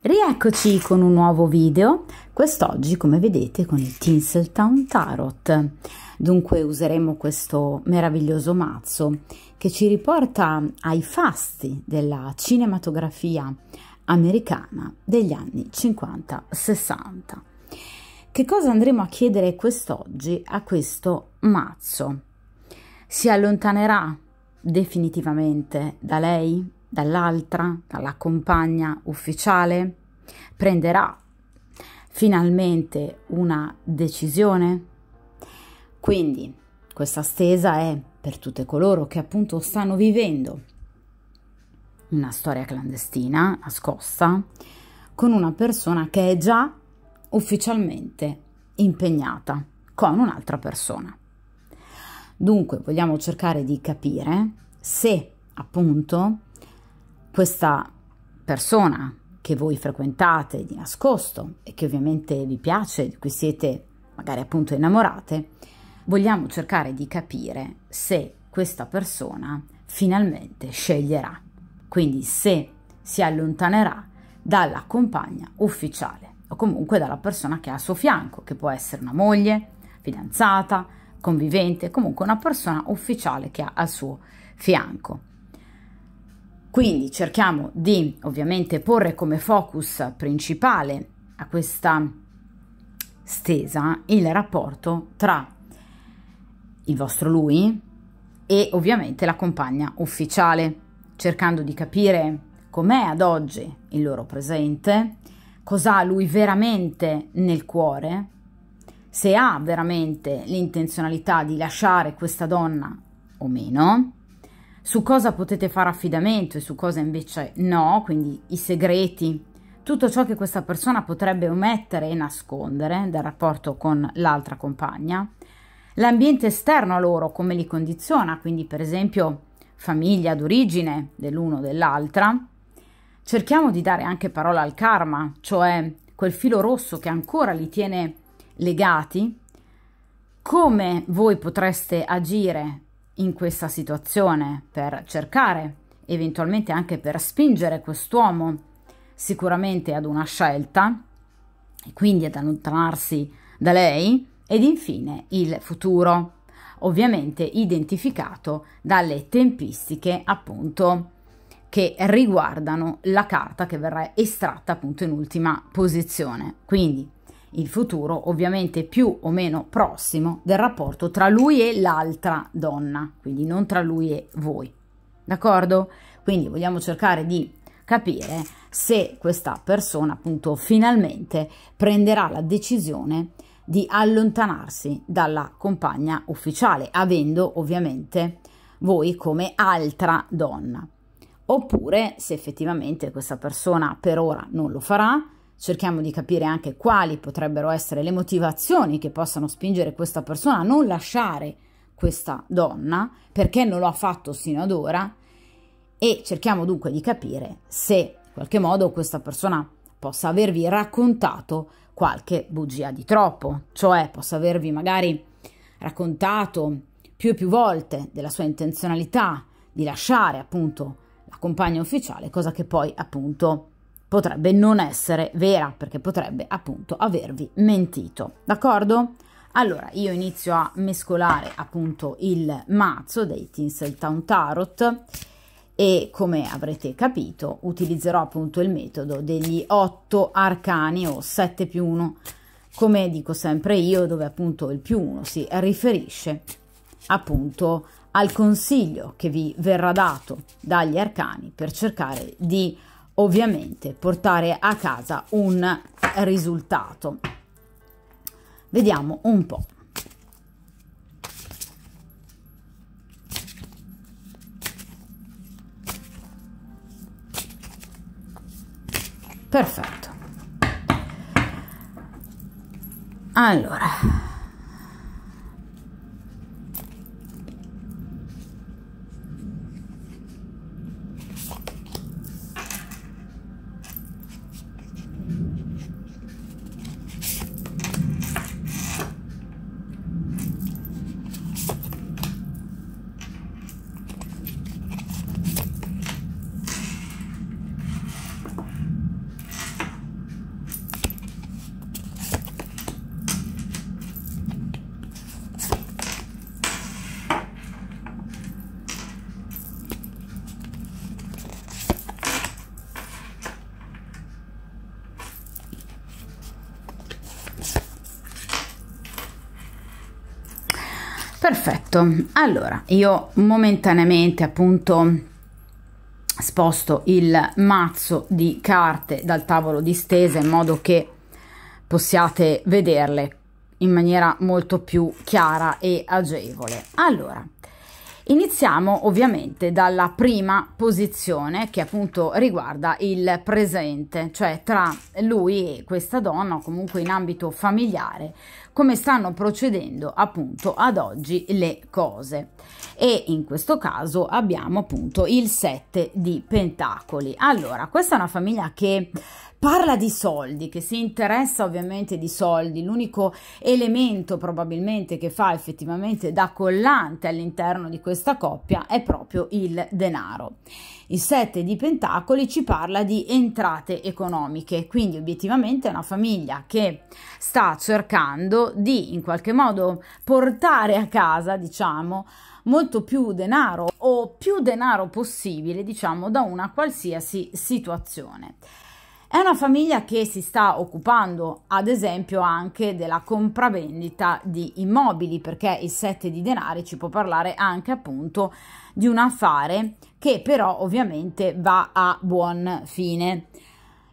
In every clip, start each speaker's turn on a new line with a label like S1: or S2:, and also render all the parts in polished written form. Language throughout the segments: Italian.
S1: Rieccoci con un nuovo video, quest'oggi come vedete con il Tinseltown Tarot. Dunque useremo questo meraviglioso mazzo che ci riporta ai fasti della cinematografia americana degli anni 50-60. Che cosa andremo a chiedere quest'oggi a questo mazzo? Si allontanerà definitivamente da lei? Dall'altra, dalla compagna ufficiale? Prenderà finalmente una decisione? Quindi questa stesa è per tutte coloro che appunto stanno vivendo una storia clandestina, nascosta, con una persona che è già ufficialmente impegnata con un'altra persona. Dunque vogliamo cercare di capire se appunto questa persona che voi frequentate di nascosto e che ovviamente vi piace, di cui siete magari appunto innamorate, vogliamo cercare di capire se questa persona finalmente sceglierà, quindi se si allontanerà dalla compagna ufficiale o comunque dalla persona che ha al suo fianco, che può essere una moglie, fidanzata, convivente, comunque una persona ufficiale che ha al suo fianco. Quindi cerchiamo di ovviamente porre come focus principale a questa stesa il rapporto tra il vostro lui e ovviamente la compagna ufficiale, cercando di capire com'è ad oggi il loro presente, cosa ha lui veramente nel cuore, se ha veramente l'intenzionalità di lasciare questa donna o meno, su cosa potete fare affidamento e su cosa invece no, quindi i segreti, tutto ciò che questa persona potrebbe omettere e nascondere dal rapporto con l'altra compagna, l'ambiente esterno a loro come li condiziona, quindi per esempio famiglia d'origine dell'uno o dell'altra. Cerchiamo di dare anche parola al karma, cioè quel filo rosso che ancora li tiene legati, come voi potreste agire in questa situazione per cercare, eventualmente anche per spingere quest'uomo sicuramente ad una scelta e quindi ad allontanarsi da lei, ed infine il futuro, ovviamente identificato dalle tempistiche appunto che riguardano la carta che verrà estratta appunto in ultima posizione, quindi il futuro ovviamente più o meno prossimo del rapporto tra lui e l'altra donna, quindi non tra lui e voi, d'accordo? Quindi vogliamo cercare di capire se questa persona appunto finalmente prenderà la decisione di allontanarsi dalla compagna ufficiale, avendo ovviamente voi come altra donna, oppure se effettivamente questa persona per ora non lo farà. Cerchiamo di capire anche quali potrebbero essere le motivazioni che possano spingere questa persona a non lasciare questa donna, perché non lo ha fatto sino ad ora, e cerchiamo dunque di capire se in qualche modo questa persona possa avervi raccontato qualche bugia di troppo, cioè possa avervi magari raccontato più e più volte della sua intenzionalità di lasciare appunto la compagna ufficiale, cosa che poi appunto potrebbe non essere vera, perché potrebbe appunto avervi mentito, d'accordo? Allora io inizio a mescolare appunto il mazzo dei Tinseltown Tarot e, come avrete capito, utilizzerò appunto il metodo degli 8 arcani o 7+1, come dico sempre io, dove appunto il +1 si riferisce appunto al consiglio che vi verrà dato dagli arcani per cercare di ovviamente portare a casa un risultato. Vediamo un po'. Perfetto. Allora, Perfetto, allora io momentaneamente appunto sposto il mazzo di carte dal tavolo di stesa in modo che possiate vederle in maniera molto più chiara e agevole. Allora, iniziamo ovviamente dalla prima posizione, che appunto riguarda il presente, cioè tra lui e questa donna, o comunque in ambito familiare, come stanno procedendo appunto ad oggi le cose. E in questo caso abbiamo appunto il 7 di Pentacoli. Allora, questa è una famiglia che parla di soldi, che si interessa ovviamente di soldi. L'unico elemento probabilmente che fa effettivamente da collante all'interno di questa coppia è proprio il denaro. Il 7 di Pentacoli ci parla di entrate economiche, quindi obiettivamente è una famiglia che sta cercando di in qualche modo portare a casa, diciamo, molto più denaro o più denaro possibile, diciamo, da una qualsiasi situazione. È una famiglia che si sta occupando, ad esempio, anche della compravendita di immobili, perché il 7 di denari ci può parlare anche appunto di un affare che però ovviamente va a buon fine.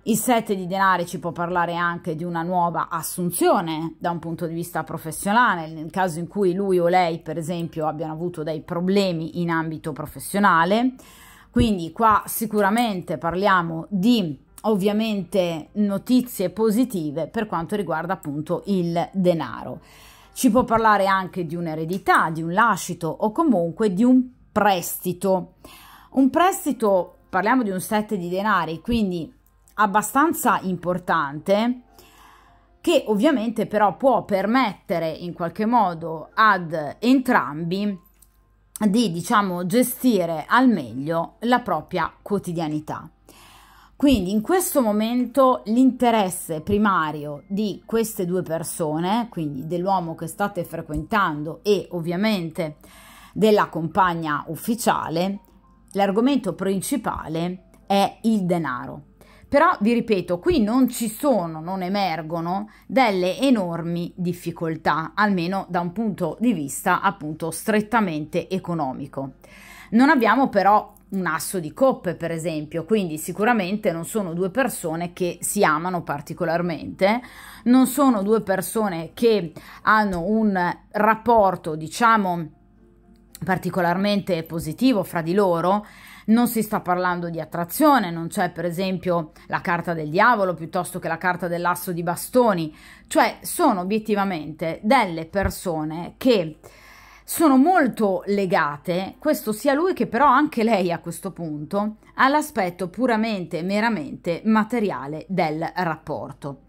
S1: Il 7 di denari ci può parlare anche di una nuova assunzione da un punto di vista professionale, nel caso in cui lui o lei, per esempio, abbiano avuto dei problemi in ambito professionale. Quindi qua sicuramente parliamo di ovviamente notizie positive per quanto riguarda appunto il denaro. Ci può parlare anche di un'eredità, di un lascito o comunque di un prestito. Un prestito, parliamo di un 7 di denari, quindi abbastanza importante, che ovviamente però può permettere in qualche modo ad entrambi di, diciamo, gestire al meglio la propria quotidianità. Quindi in questo momento l'interesse primario di queste due persone, quindi dell'uomo che state frequentando e ovviamente della compagna ufficiale, l'argomento principale è il denaro. Però vi ripeto, qui non emergono delle enormi difficoltà, almeno da un punto di vista appunto strettamente economico. Non abbiamo però un asso di coppe, per esempio, quindi sicuramente non sono due persone che si amano particolarmente, non sono due persone che hanno un rapporto, diciamo, particolarmente positivo fra di loro. Non si sta parlando di attrazione, non c'è per esempio la carta del diavolo piuttosto che la carta dell'asso di bastoni, cioè sono obiettivamente delle persone che sono molto legate, questo sia lui che però anche lei a questo punto, all'aspetto puramente e meramente materiale del rapporto.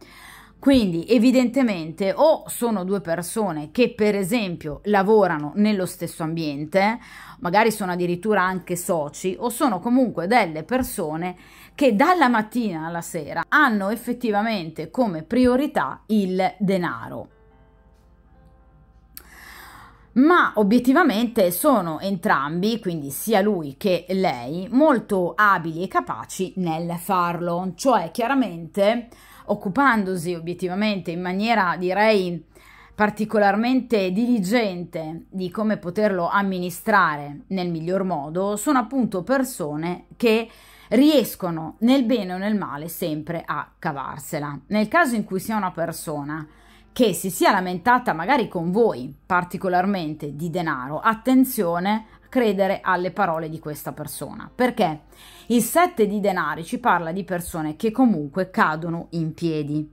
S1: Quindi evidentemente o sono due persone che per esempio lavorano nello stesso ambiente, magari sono addirittura anche soci, o sono comunque delle persone che dalla mattina alla sera hanno effettivamente come priorità il denaro. Ma obiettivamente sono entrambi, quindi sia lui che lei, molto abili e capaci nel farlo, cioè chiaramente occupandosi obiettivamente in maniera, direi, particolarmente diligente di come poterlo amministrare nel miglior modo. Sono appunto persone che riescono nel bene o nel male sempre a cavarsela. Nel caso in cui sia una persona che si sia lamentata magari con voi particolarmente di denaro, attenzione a credere alle parole di questa persona, perché il 7 di denari ci parla di persone che comunque cadono in piedi.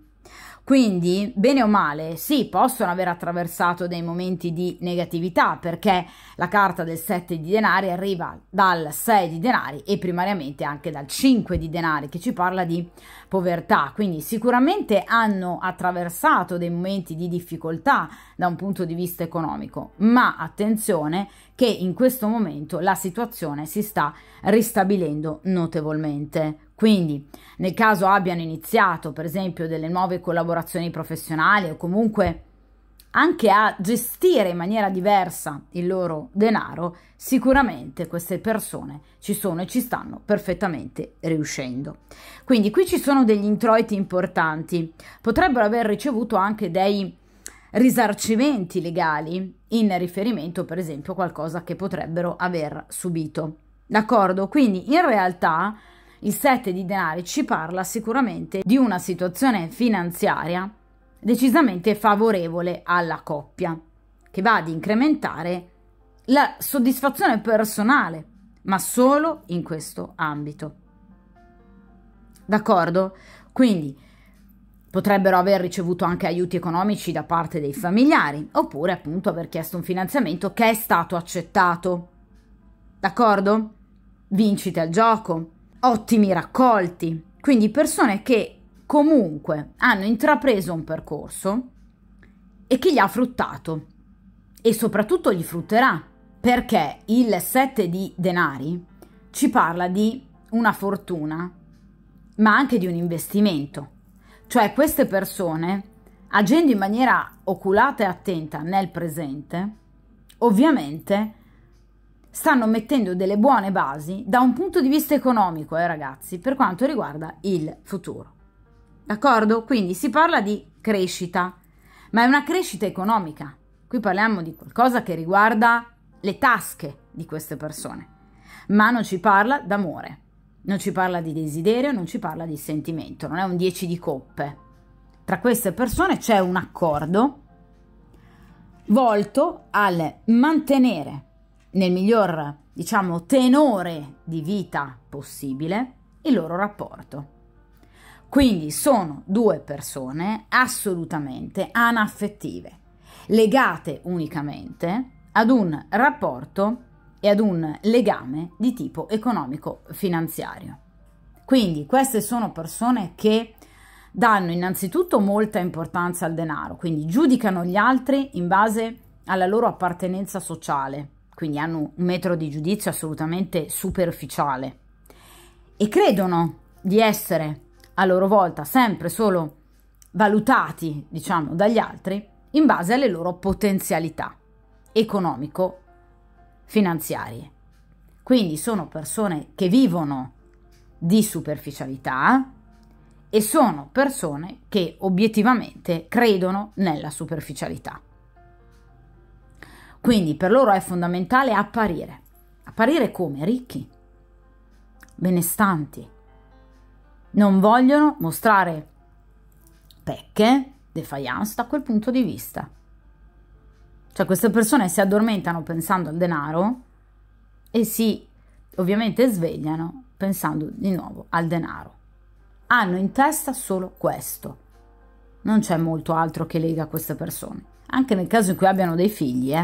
S1: Quindi, bene o male, sì, possono aver attraversato dei momenti di negatività, perché la carta del 7 di denari arriva dal 6 di denari e primariamente anche dal 5 di denari, che ci parla di povertà. Quindi sicuramente hanno attraversato dei momenti di difficoltà da un punto di vista economico, ma attenzione che in questo momento la situazione si sta ristabilendo notevolmente. Quindi nel caso abbiano iniziato per esempio delle nuove collaborazioni professionali o comunque anche a gestire in maniera diversa il loro denaro, sicuramente queste persone ci sono e ci stanno perfettamente riuscendo. Quindi qui ci sono degli introiti importanti, potrebbero aver ricevuto anche dei risarcimenti legali in riferimento, per esempio, a qualcosa che potrebbero aver subito. D'accordo? Quindi in realtà il 7 di denari ci parla sicuramente di una situazione finanziaria decisamente favorevole alla coppia, che va ad incrementare la soddisfazione personale, ma solo in questo ambito. D'accordo? Quindi potrebbero aver ricevuto anche aiuti economici da parte dei familiari, oppure appunto aver chiesto un finanziamento che è stato accettato. D'accordo? Vincite al gioco, ottimi raccolti, quindi persone che comunque hanno intrapreso un percorso e che gli ha fruttato e soprattutto gli frutterà, perché il 7 di denari ci parla di una fortuna, ma anche di un investimento. Cioè queste persone, agendo in maniera oculata e attenta nel presente, ovviamente stanno mettendo delle buone basi da un punto di vista economico, ragazzi, per quanto riguarda il futuro. D'accordo? Quindi si parla di crescita, ma è una crescita economica. Qui parliamo di qualcosa che riguarda le tasche di queste persone, ma non ci parla d'amore, non ci parla di desiderio, non ci parla di sentimento, non è un 10 di coppe. Tra queste persone c'è un accordo volto al mantenere nel miglior, diciamo, tenore di vita possibile il loro rapporto. Quindi sono due persone assolutamente anaffettive, legate unicamente ad un rapporto e ad un legame di tipo economico-finanziario. Quindi queste sono persone che danno innanzitutto molta importanza al denaro, quindi giudicano gli altri in base alla loro appartenenza sociale, quindi hanno un metro di giudizio assolutamente superficiale e credono di essere a loro volta sempre solo valutati, diciamo, dagli altri in base alle loro potenzialità economico-finanziarie. Quindi sono persone che vivono di superficialità e sono persone che obiettivamente credono nella superficialità. Quindi per loro è fondamentale apparire come ricchi, benestanti. Non vogliono mostrare pecche, defiance da quel punto di vista. Cioè queste persone si addormentano pensando al denaro e si ovviamente svegliano pensando di nuovo al denaro. Hanno in testa solo questo. Non c'è molto altro che lega queste persone, anche nel caso in cui abbiano dei figli,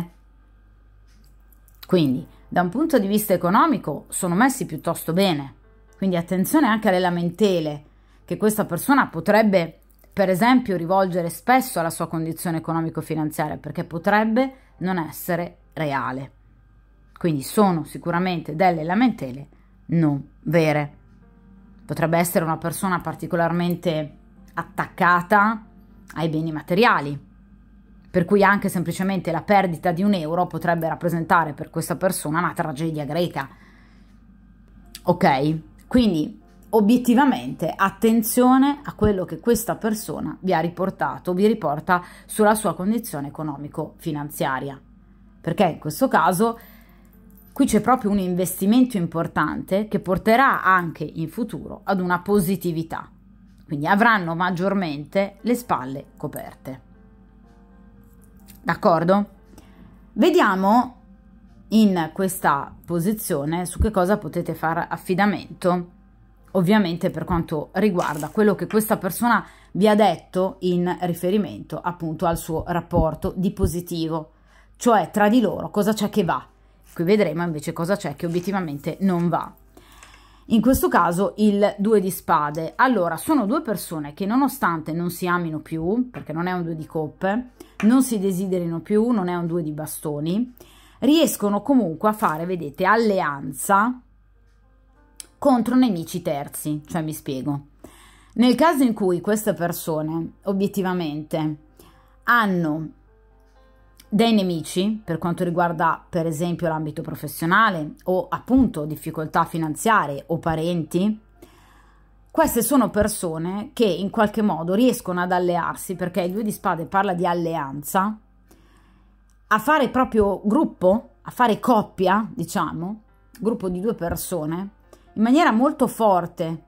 S1: Quindi, da un punto di vista economico, sono messi piuttosto bene. Quindi attenzione anche alle lamentele che questa persona potrebbe, per esempio, rivolgere spesso alla sua condizione economico-finanziaria, perché potrebbe non essere reale. Quindi sono sicuramente delle lamentele non vere. Potrebbe essere una persona particolarmente attaccata ai beni materiali, per cui anche semplicemente la perdita di €1 potrebbe rappresentare per questa persona una tragedia greca. Ok? Quindi obiettivamente attenzione a quello che questa persona vi ha riportato, vi riporta sulla sua condizione economico-finanziaria, perché in questo caso qui c'è proprio un investimento importante che porterà anche in futuro ad una positività, quindi avranno maggiormente le spalle coperte. D'accordo? Vediamo in questa posizione su che cosa potete fare affidamento, ovviamente per quanto riguarda quello che questa persona vi ha detto in riferimento appunto al suo rapporto di positivo, cioè tra di loro cosa c'è che va. Qui vedremo invece cosa c'è che obiettivamente non va. In questo caso il 2 di spade. Allora, sono due persone che nonostante non si amino più, perché non è un 2 di coppe, non si desiderino più, non è un 2 di bastoni, riescono comunque a fare, vedete, alleanza contro nemici terzi. Cioè, mi spiego. Nel caso in cui queste persone obiettivamente hanno dei nemici per quanto riguarda per esempio l'ambito professionale o appunto difficoltà finanziarie o parenti, queste sono persone che in qualche modo riescono ad allearsi, perché il 2 di spade parla di alleanza, a fare proprio gruppo, a fare coppia, diciamo, gruppo di 2 persone, in maniera molto forte,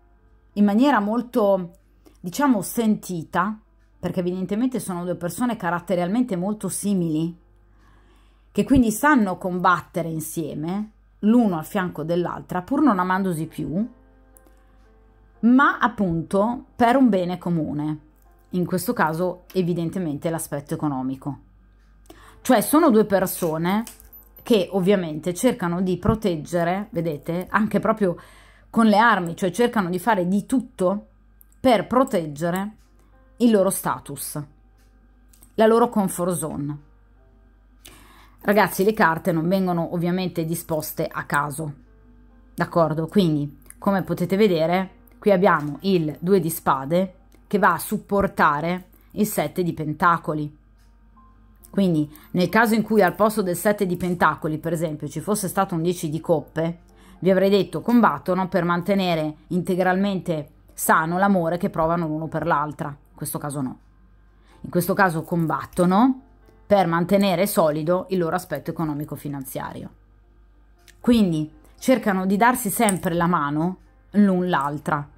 S1: in maniera molto, diciamo, sentita, perché evidentemente sono 2 persone caratterialmente molto simili, che quindi sanno combattere insieme, l'uno al fianco dell'altra, pur non amandosi più, ma appunto per un bene comune, in questo caso evidentemente l'aspetto economico. Cioè sono 2 persone che ovviamente cercano di proteggere, vedete, anche proprio con le armi, cioè cercano di fare di tutto per proteggere il loro status, la loro comfort zone. Ragazzi, le carte non vengono ovviamente disposte a caso, d'accordo? Quindi, come potete vedere, qui abbiamo il 2 di spade che va a supportare il 7 di pentacoli. Quindi, nel caso in cui al posto del 7 di pentacoli, per esempio, ci fosse stato un 10 di coppe, vi avrei detto combattono per mantenere integralmente sano l'amore che provano l'uno per l'altra. In questo caso no. In questo caso combattono per mantenere solido il loro aspetto economico-finanziario. Quindi cercano di darsi sempre la mano l'un l'altra.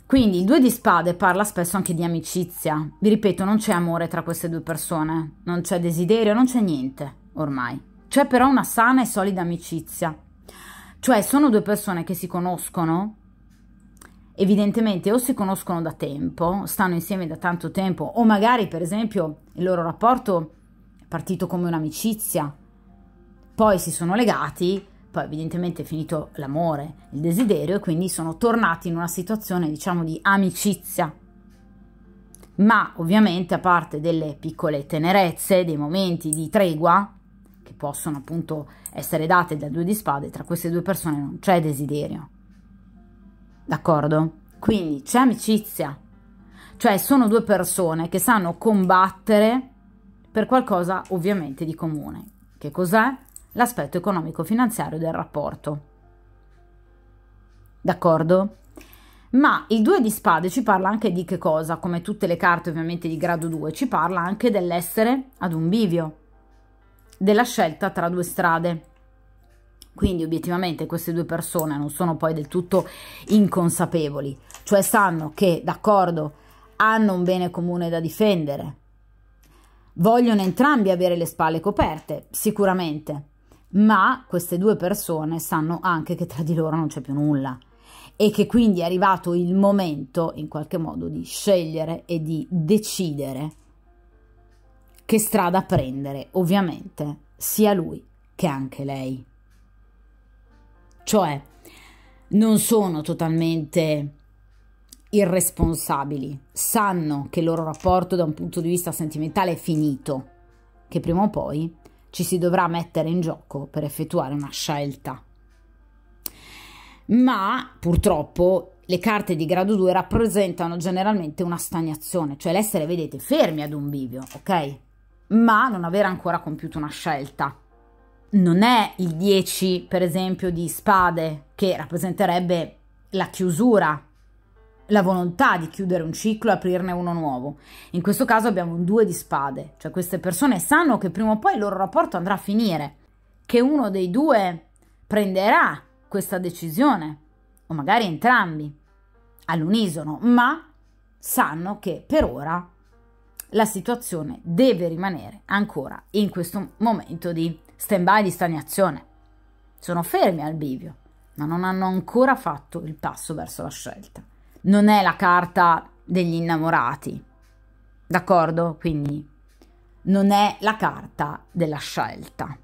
S1: Quindi il 2 di spade parla spesso anche di amicizia. Vi ripeto, non c'è amore tra queste 2 persone, non c'è desiderio, non c'è niente ormai. C'è però una sana e solida amicizia. Cioè sono 2 persone che si conoscono, evidentemente o si conoscono da tempo, stanno insieme da tanto tempo, o magari per esempio il loro rapporto è partito come un'amicizia, poi si sono legati, poi evidentemente è finito l'amore, il desiderio, e quindi sono tornati in una situazione, diciamo, di amicizia. Ma ovviamente, a parte delle piccole tenerezze, dei momenti di tregua che possono appunto essere date dal 2 di spade, tra queste 2 persone non c'è desiderio, d'accordo? Quindi c'è amicizia, cioè sono 2 persone che sanno combattere per qualcosa ovviamente di comune. Che cos'è? L'aspetto economico-finanziario del rapporto, d'accordo? Ma il 2 di spade ci parla anche di che cosa? Come tutte le carte ovviamente di grado 2, ci parla anche dell'essere ad un bivio, della scelta tra 2 strade. Quindi obiettivamente queste 2 persone non sono poi del tutto inconsapevoli, cioè sanno che, d'accordo, hanno un bene comune da difendere, vogliono entrambi avere le spalle coperte, sicuramente, ma queste 2 persone sanno anche che tra di loro non c'è più nulla e che quindi è arrivato il momento in qualche modo di scegliere e di decidere che strada prendere, ovviamente sia lui che anche lei. Cioè non sono totalmente irresponsabili, sanno che il loro rapporto da un punto di vista sentimentale è finito, che prima o poi ci si dovrà mettere in gioco per effettuare una scelta. Ma purtroppo le carte di grado 2 rappresentano generalmente una stagnazione, cioè l'essere, vedete, fermi ad un bivio, ok? Ma non aver ancora compiuto una scelta. Non è il 10, per esempio, di spade, che rappresenterebbe la chiusura, la volontà di chiudere un ciclo e aprirne uno nuovo. In questo caso abbiamo un 2 di spade, cioè queste persone sanno che prima o poi il loro rapporto andrà a finire, che uno dei 2 prenderà questa decisione, o magari entrambi, all'unisono, ma sanno che per ora la situazione deve rimanere ancora in questo momento di stand-by, di stagnazione. Sono fermi al bivio, ma non hanno ancora fatto il passo verso la scelta. Non è la carta degli innamorati, d'accordo? Quindi non è la carta della scelta,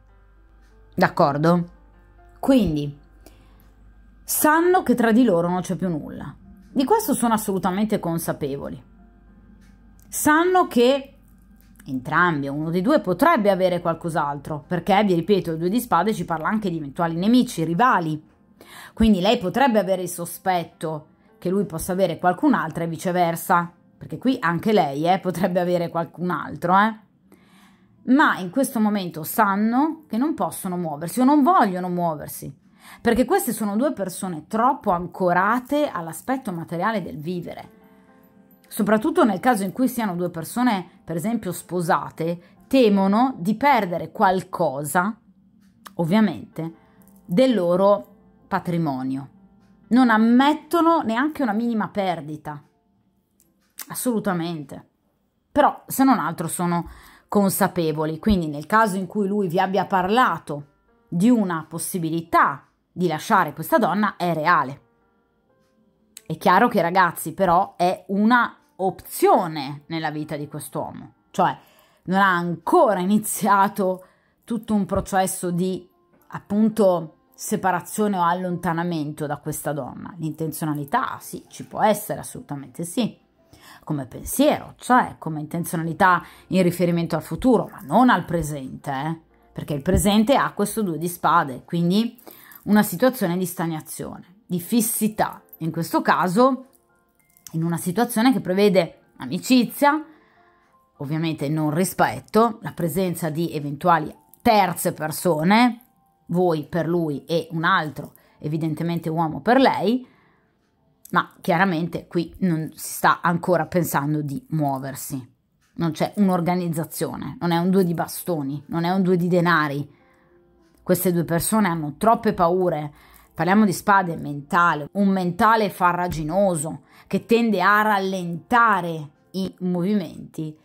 S1: d'accordo? Quindi sanno che tra di loro non c'è più nulla. Di questo sono assolutamente consapevoli. Sanno che entrambi, uno dei 2 potrebbe avere qualcos'altro, perché, vi ripeto, il 2 di spade ci parla anche di eventuali nemici, rivali. Quindi lei potrebbe avere il sospetto che lui possa avere qualcun'altra e viceversa, perché qui anche lei potrebbe avere qualcun altro, ma in questo momento sanno che non possono muoversi o non vogliono muoversi, perché queste sono due persone troppo ancorate all'aspetto materiale del vivere. Soprattutto nel caso in cui siano due persone, per esempio, sposate, temono di perdere qualcosa, ovviamente, del loro patrimonio. Non ammettono neanche una minima perdita. Assolutamente. Però, se non altro, sono consapevoli. Quindi, nel caso in cui lui vi abbia parlato di una possibilità di lasciare questa donna, è reale. È chiaro che, ragazzi, però è una opzione nella vita di quest'uomo, cioè non ha ancora iniziato tutto un processo di, appunto, separazione o allontanamento da questa donna. L'intenzionalità, sì, ci può essere, assolutamente sì, come pensiero, cioè come intenzionalità in riferimento al futuro, ma non al presente, perché il presente ha questo 2 di spade, quindi una situazione di stagnazione, di fissità, in questo caso in una situazione che prevede amicizia, ovviamente non rispetto, la presenza di eventuali terze persone, voi per lui e un altro, evidentemente uomo per lei, ma chiaramente qui non si sta ancora pensando di muoversi, non c'è un'organizzazione, non è un 2 di bastoni, non è un 2 di denari. Queste due persone hanno troppe paure. Parliamo di spade mentale, un mentale farraginoso che tende a rallentare i movimenti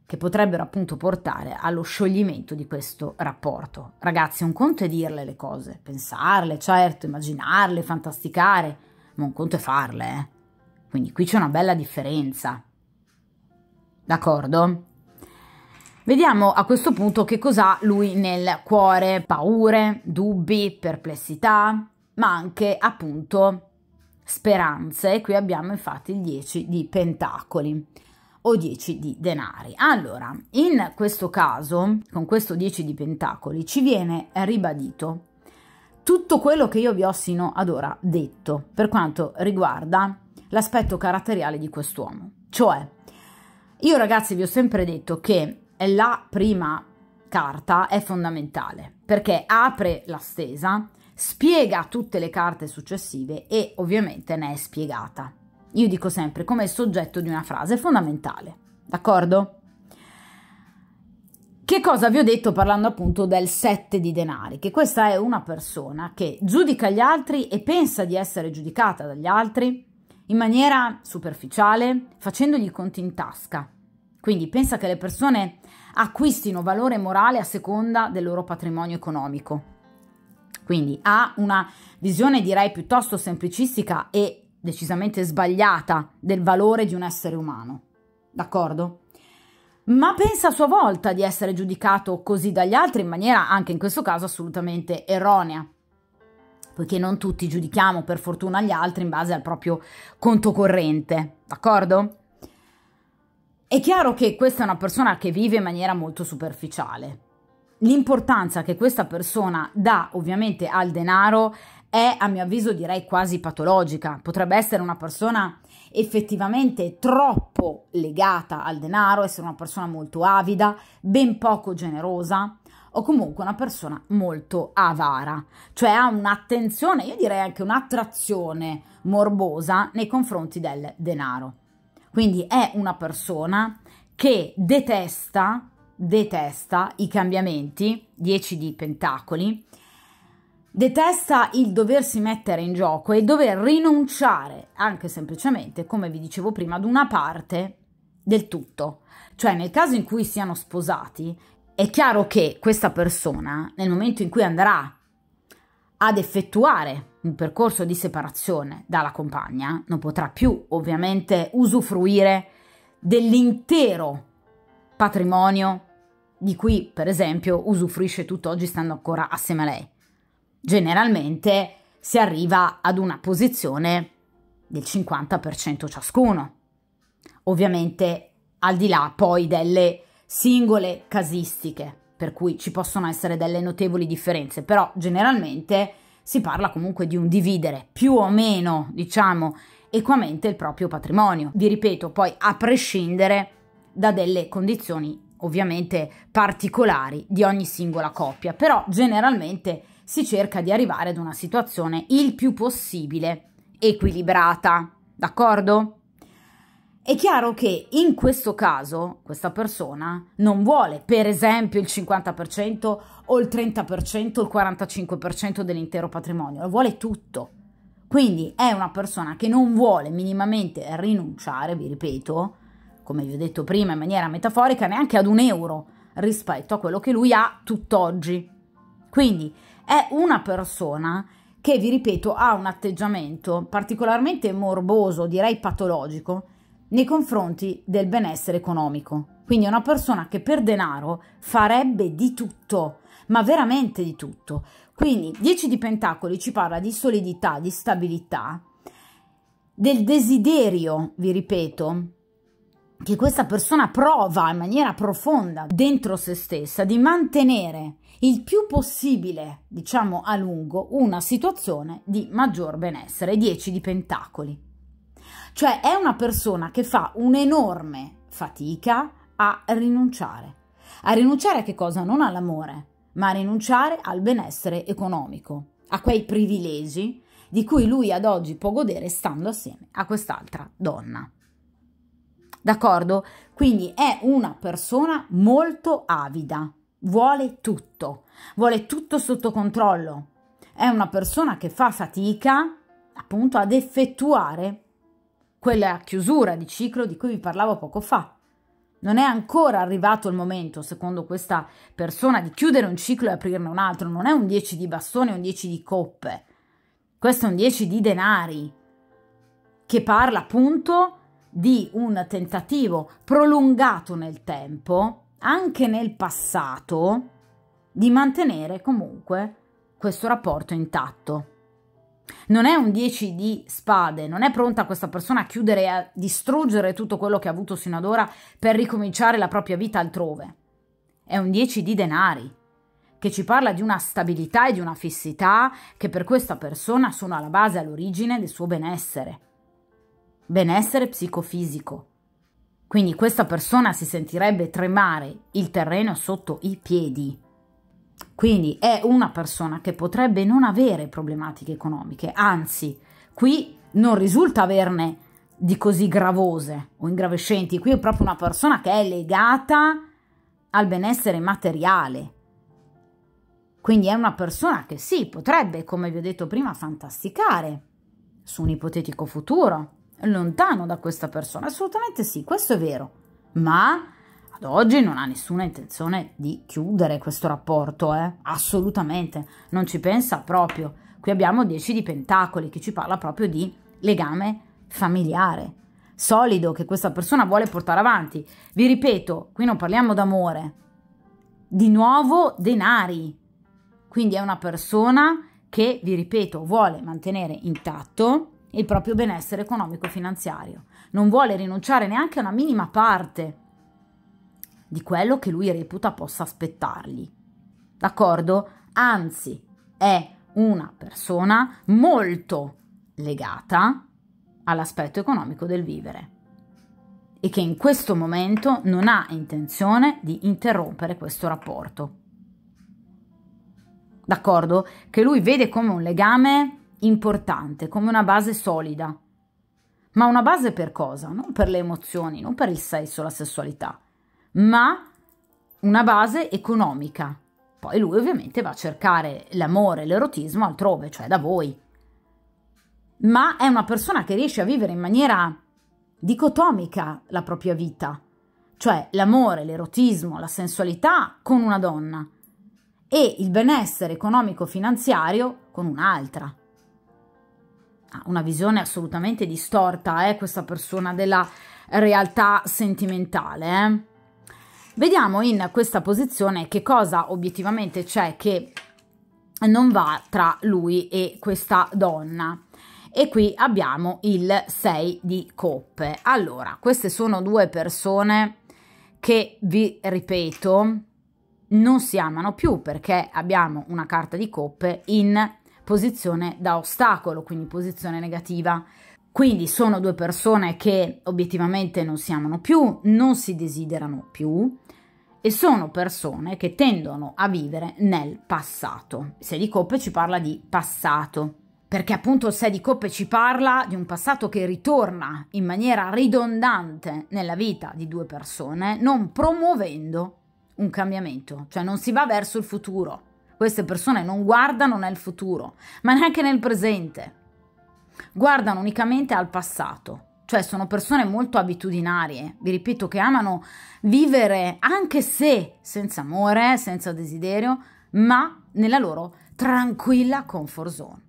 S1: che potrebbero appunto portare allo scioglimento di questo rapporto. Ragazzi, un conto è dirle le cose, pensarle, certo, immaginarle, fantasticare, ma un conto è farle, Quindi qui c'è una bella differenza. D'accordo? Vediamo a questo punto che cos'ha lui nel cuore: paure, dubbi, perplessità, ma anche appunto speranze. Qui abbiamo infatti il 10 di pentacoli o 10 di denari. Allora, in questo caso, con questo 10 di pentacoli, ci viene ribadito tutto quello che io vi ho sino ad ora detto per quanto riguarda l'aspetto caratteriale di quest'uomo. Cioè, io ragazzi vi ho sempre detto che la prima carta è fondamentale perché apre la stesa, spiega tutte le carte successive e ovviamente ne è spiegata. Io dico sempre come il soggetto di una frase, è fondamentale, d'accordo? Che cosa vi ho detto parlando appunto del 7 di denari? Che questa è una persona che giudica gli altri e pensa di essere giudicata dagli altri in maniera superficiale, facendogli i conti in tasca. Quindi pensa che le persone acquistino valore morale a seconda del loro patrimonio economico. Quindi ha una visione, direi, piuttosto semplicistica e decisamente sbagliata del valore di un essere umano. D'accordo? Ma pensa a sua volta di essere giudicato così dagli altri in maniera, anche in questo caso, assolutamente erronea, poiché non tutti giudichiamo per fortuna gli altri in base al proprio conto corrente, d'accordo? È chiaro che questa è una persona che vive in maniera molto superficiale. L'importanza che questa persona dà ovviamente al denaro è, a mio avviso, direi quasi patologica. Potrebbe essere una persona effettivamente troppo legata al denaro, essere una persona molto avida, ben poco generosa o comunque una persona molto avara, cioè ha un'attenzione, io direi anche un'attrazione morbosa nei confronti del denaro. Quindi è una persona che detesta i cambiamenti, 10 di pentacoli, detesta il doversi mettere in gioco e dover rinunciare anche semplicemente, come vi dicevo prima, ad una parte del tutto. Cioè, nel caso in cui siano sposati, è chiaro che questa persona, nel momento in cui andrà ad effettuare un percorso di separazione dalla compagna, non potrà più ovviamente usufruire dell'intero patrimonio di cui, per esempio, usufruisce tutt'oggi stando ancora assieme a lei. Generalmente si arriva ad una posizione del 50% ciascuno, ovviamente al di là poi delle singole casistiche, per cui ci possono essere delle notevoli differenze, però generalmente si parla comunque di un dividere più o meno, diciamo, equamente il proprio patrimonio. Vi ripeto, poi a prescindere da delle condizioni ovviamente particolari di ogni singola coppia, però generalmente si cerca di arrivare ad una situazione il più possibile equilibrata, d'accordo? È chiaro che in questo caso questa persona non vuole, per esempio, il 50% o il 30% o il 45% dell'intero patrimonio, lo vuole tutto. Quindi è una persona che non vuole minimamente rinunciare, vi ripeto, come vi ho detto prima in maniera metaforica, neanche ad €1 rispetto a quello che lui ha tutt'oggi. Quindi è una persona che, vi ripeto, ha un atteggiamento particolarmente morboso, direi patologico, nei confronti del benessere economico. Quindi è una persona che per denaro farebbe di tutto, ma veramente di tutto. Quindi 10 di Pentacoli ci parla di solidità, di stabilità, del desiderio, vi ripeto, che questa persona prova in maniera profonda dentro se stessa di mantenere il più possibile, diciamo a lungo, una situazione di maggior benessere. 10 di Pentacoli. Cioè è una persona che fa un'enorme fatica a rinunciare. A rinunciare a che cosa? Non all'amore, ma a rinunciare al benessere economico, a quei privilegi di cui lui ad oggi può godere stando assieme a quest'altra donna. D'accordo? Quindi è una persona molto avida, vuole tutto sotto controllo. È una persona che fa fatica appunto ad effettuare quella chiusura di ciclo di cui vi parlavo poco fa. Non è ancora arrivato il momento, secondo questa persona, di chiudere un ciclo e aprirne un altro. Non è un 10 di bastoni, è un 10 di coppe. Questo è un 10 di denari, che parla appunto di un tentativo prolungato nel tempo, anche nel passato, di mantenere comunque questo rapporto intatto. Non è un 10 di spade, non è pronta questa persona a chiudere e a distruggere tutto quello che ha avuto sino ad ora per ricominciare la propria vita altrove. È un 10 di denari, che ci parla di una stabilità e di una fissità che per questa persona sono alla base, all'origine del suo benessere psicofisico. Quindi questa persona si sentirebbe tremare il terreno sotto i piedi. Quindi è una persona che potrebbe non avere problematiche economiche, anzi, qui non risulta averne di così gravose o ingravescenti. Qui è proprio una persona che è legata al benessere materiale. Quindi è una persona che sì, potrebbe, come vi ho detto prima, fantasticare su un ipotetico futuro, lontano da questa persona. Assolutamente sì, questo è vero, ma ad oggi non ha nessuna intenzione di chiudere questo rapporto, assolutamente, non ci pensa proprio. Qui abbiamo 10 di Pentacoli, che ci parla proprio di legame familiare, solido, che questa persona vuole portare avanti. Vi ripeto, qui non parliamo d'amore, di nuovo denari. Quindi è una persona che, vi ripeto, vuole mantenere intatto il proprio benessere economico-finanziario. Non vuole rinunciare neanche a una minima parte di quello che lui reputa possa aspettargli. D'accordo? Anzi, è una persona molto legata all'aspetto economico del vivere e che in questo momento non ha intenzione di interrompere questo rapporto. D'accordo? Che lui vede come un legame importante, come una base solida. Ma una base per cosa? Non per le emozioni, non per il sesso, la sessualità, ma una base economica. Poi lui ovviamente va a cercare l'amore, l'erotismo altrove, cioè da voi. Ma è una persona che riesce a vivere in maniera dicotomica la propria vita, cioè l'amore, l'erotismo, la sensualità con una donna e il benessere economico-finanziario con un'altra. Ha una visione assolutamente distorta, questa persona, della realtà sentimentale. Vediamo in questa posizione che cosa obiettivamente c'è che non va tra lui e questa donna. E qui abbiamo il 6 di coppe. Allora, queste sono due persone che, vi ripeto, non si amano più, perché abbiamo una carta di coppe in posizione da ostacolo, quindi posizione negativa. Quindi sono due persone che obiettivamente non si amano più, non si desiderano più e sono persone che tendono a vivere nel passato. Il 6 di coppe ci parla di passato, perché appunto il 6 di coppe ci parla di un passato che ritorna in maniera ridondante nella vita di due persone, non promuovendo un cambiamento, cioè non si va verso il futuro. Queste persone non guardano nel futuro, ma neanche nel presente. Guardano unicamente al passato, cioè sono persone molto abitudinarie, vi ripeto, che amano vivere anche se senza amore, senza desiderio, ma nella loro tranquilla comfort zone.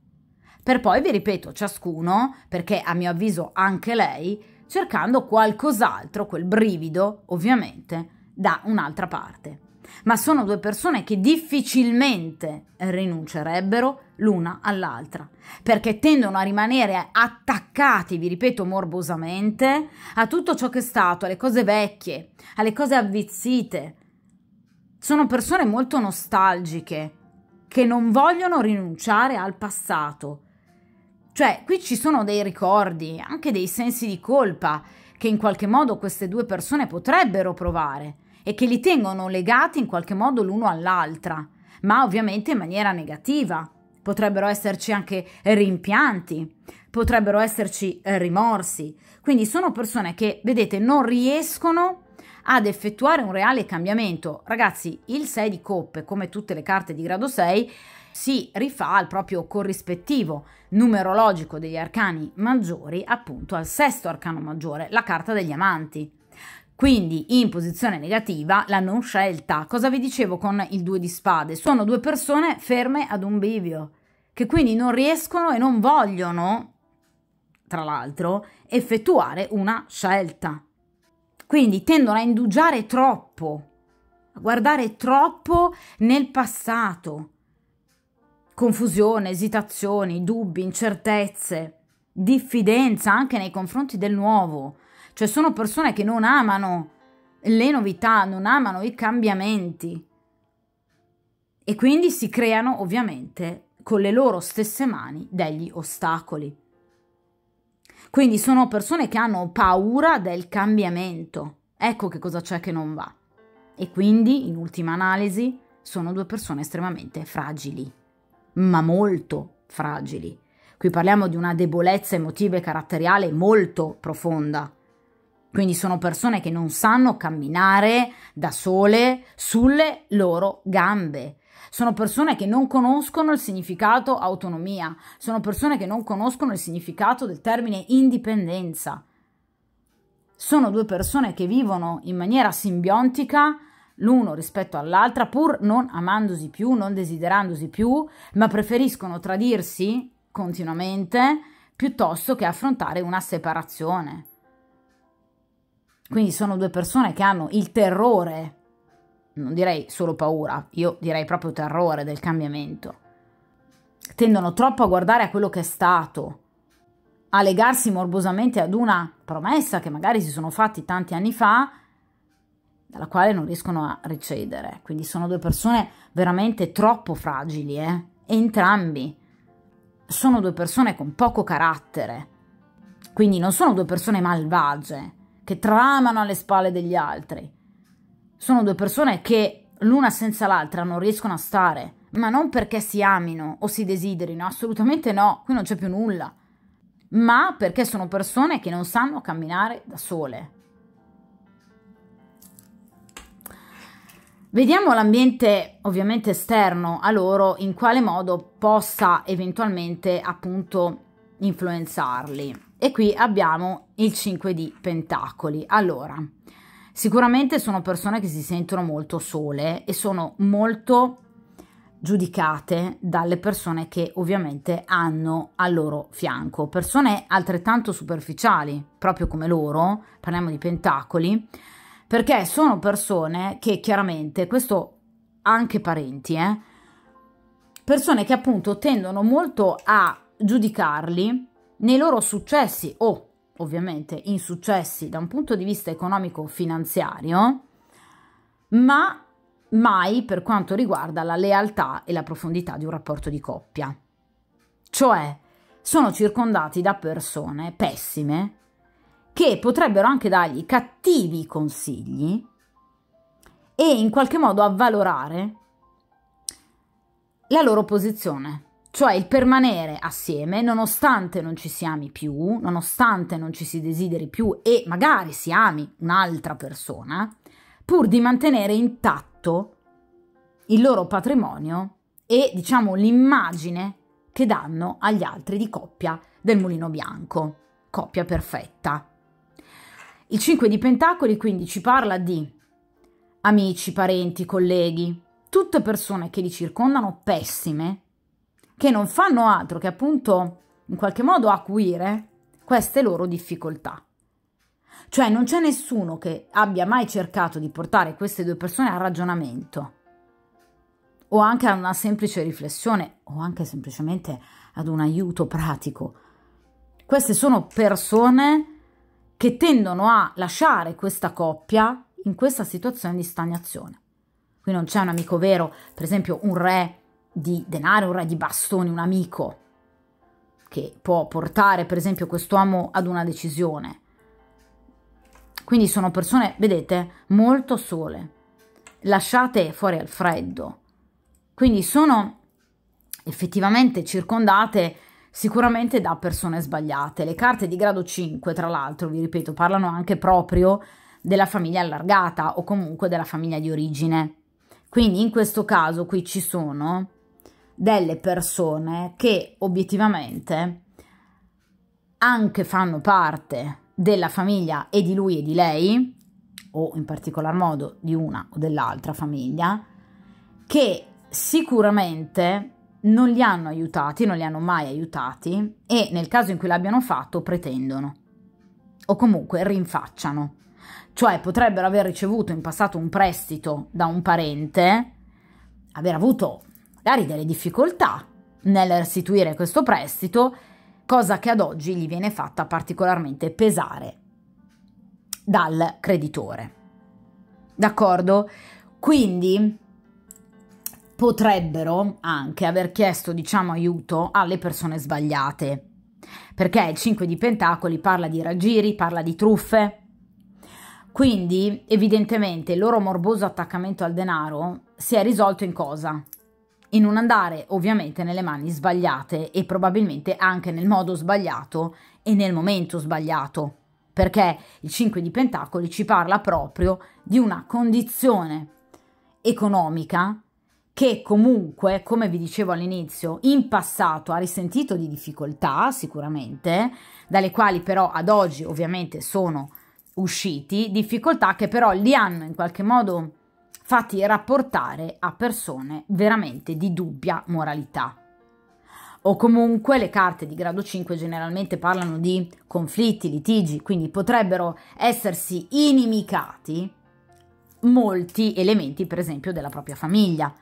S1: Per poi, vi ripeto, ciascuno, perché a mio avviso anche lei, cercando qualcos'altro, quel brivido, ovviamente, da un'altra parte. Ma sono due persone che difficilmente rinuncerebbero l'una all'altra, perché tendono a rimanere attaccati, vi ripeto, morbosamente, a tutto ciò che è stato, alle cose vecchie, alle cose avvizzite. Sono persone molto nostalgiche, che non vogliono rinunciare al passato. Cioè, qui ci sono dei ricordi, anche dei sensi di colpa, che in qualche modo queste due persone potrebbero provare, e che li tengono legati in qualche modo l'uno all'altra, ma ovviamente in maniera negativa. Potrebbero esserci anche rimpianti, potrebbero esserci rimorsi. Quindi sono persone che, vedete, non riescono ad effettuare un reale cambiamento. Ragazzi, il 6 di coppe, come tutte le carte di grado 6, si rifà al proprio corrispettivo numerologico degli arcani maggiori, appunto al sesto arcano maggiore, la carta degli amanti. Quindi in posizione negativa la non scelta. Cosa vi dicevo con il 2 di spade? Sono due persone ferme ad un bivio, che quindi non riescono e non vogliono, tra l'altro, effettuare una scelta. Quindi tendono a indugiare troppo, a guardare troppo nel passato. Confusione, esitazioni, dubbi, incertezze, diffidenza anche nei confronti del nuovo. Cioè sono persone che non amano le novità, non amano i cambiamenti e quindi si creano ovviamente con le loro stesse mani degli ostacoli. Quindi sono persone che hanno paura del cambiamento. Ecco che cosa c'è che non va. E quindi, in ultima analisi, sono due persone estremamente fragili, ma molto fragili. Qui parliamo di una debolezza emotiva e caratteriale molto profonda. Quindi sono persone che non sanno camminare da sole sulle loro gambe. Sono persone che non conoscono il significato autonomia. Sono persone che non conoscono il significato del termine indipendenza. Sono due persone che vivono in maniera simbiontica l'uno rispetto all'altra, pur non amandosi più, non desiderandosi più, ma preferiscono tradirsi continuamente piuttosto che affrontare una separazione. Quindi sono due persone che hanno il terrore, non direi solo paura, io direi proprio terrore del cambiamento. Tendono troppo a guardare a quello che è stato, a legarsi morbosamente ad una promessa che magari si sono fatti tanti anni fa, dalla quale non riescono a recedere. Quindi sono due persone veramente troppo fragili, entrambi. Sono due persone con poco carattere, quindi non sono due persone malvagie, che tramano alle spalle degli altri. Sono due persone che l'una senza l'altra non riescono a stare, ma non perché si amino o si desiderino, assolutamente no, qui non c'è più nulla, ma perché sono persone che non sanno camminare da sole. Vediamo l'ambiente ovviamente esterno a loro, in quale modo possa eventualmente appunto influenzarli. E qui abbiamo il 5 di Pentacoli. Allora, sicuramente sono persone che si sentono molto sole e sono molto giudicate dalle persone che ovviamente hanno al loro fianco. Persone altrettanto superficiali, proprio come loro, parliamo di Pentacoli, perché sono persone che chiaramente, questo anche parenti, persone che appunto tendono molto a giudicarli nei loro successi o ovviamente insuccessi da un punto di vista economico-finanziario, ma mai per quanto riguarda la lealtà e la profondità di un rapporto di coppia. Cioè, sono circondati da persone pessime che potrebbero anche dargli cattivi consigli e in qualche modo avvalorare la loro posizione, cioè il permanere assieme nonostante non ci si ami più, nonostante non ci si desideri più e magari si ami un'altra persona, pur di mantenere intatto il loro patrimonio e, diciamo, l'immagine che danno agli altri di coppia del mulino bianco, coppia perfetta. Il 5 di Pentacoli quindi ci parla di amici, parenti, colleghi, tutte persone che li circondano pessime, che non fanno altro che appunto in qualche modo acuire queste loro difficoltà. Cioè non c'è nessuno che abbia mai cercato di portare queste due persone a ragionamento o anche a una semplice riflessione o anche semplicemente ad un aiuto pratico. Queste sono persone che tendono a lasciare questa coppia in questa situazione di stagnazione. Qui non c'è un amico vero, per esempio un re di denaro, un re di bastoni, un amico che può portare per esempio quest'uomo ad una decisione. Quindi sono persone, vedete, molto sole, lasciate fuori al freddo. Quindi sono effettivamente circondate sicuramente da persone sbagliate. Le carte di grado 5, tra l'altro, vi ripeto, parlano anche proprio della famiglia allargata o comunque della famiglia di origine. Quindi in questo caso qui ci sono delle persone che obiettivamente anche fanno parte della famiglia e di lui e di lei, o in particolar modo di una o dell'altra famiglia, che sicuramente non li hanno aiutati, non li hanno mai aiutati e nel caso in cui l'abbiano fatto pretendono o comunque rinfacciano. Cioè potrebbero aver ricevuto in passato un prestito da un parente, aver avuto magari delle difficoltà nel restituire questo prestito, cosa che ad oggi gli viene fatta particolarmente pesare dal creditore. D'accordo? Quindi potrebbero anche aver chiesto, diciamo, aiuto alle persone sbagliate, perché il 5 di Pentacoli parla di raggiri, parla di truffe. Quindi evidentemente il loro morboso attaccamento al denaro si è risolto in cosa? In un andare ovviamente nelle mani sbagliate e probabilmente anche nel modo sbagliato e nel momento sbagliato, perché il 5 di Pentacoli ci parla proprio di una condizione economica che comunque, come vi dicevo all'inizio, in passato ha risentito di difficoltà sicuramente, dalle quali però ad oggi ovviamente sono usciti, difficoltà che però li hanno in qualche modo fatti rapportare a persone veramente di dubbia moralità. O comunque le carte di grado 5 generalmente parlano di conflitti, litigi, quindi potrebbero essersi inimicati molti elementi, per esempio, della propria famiglia.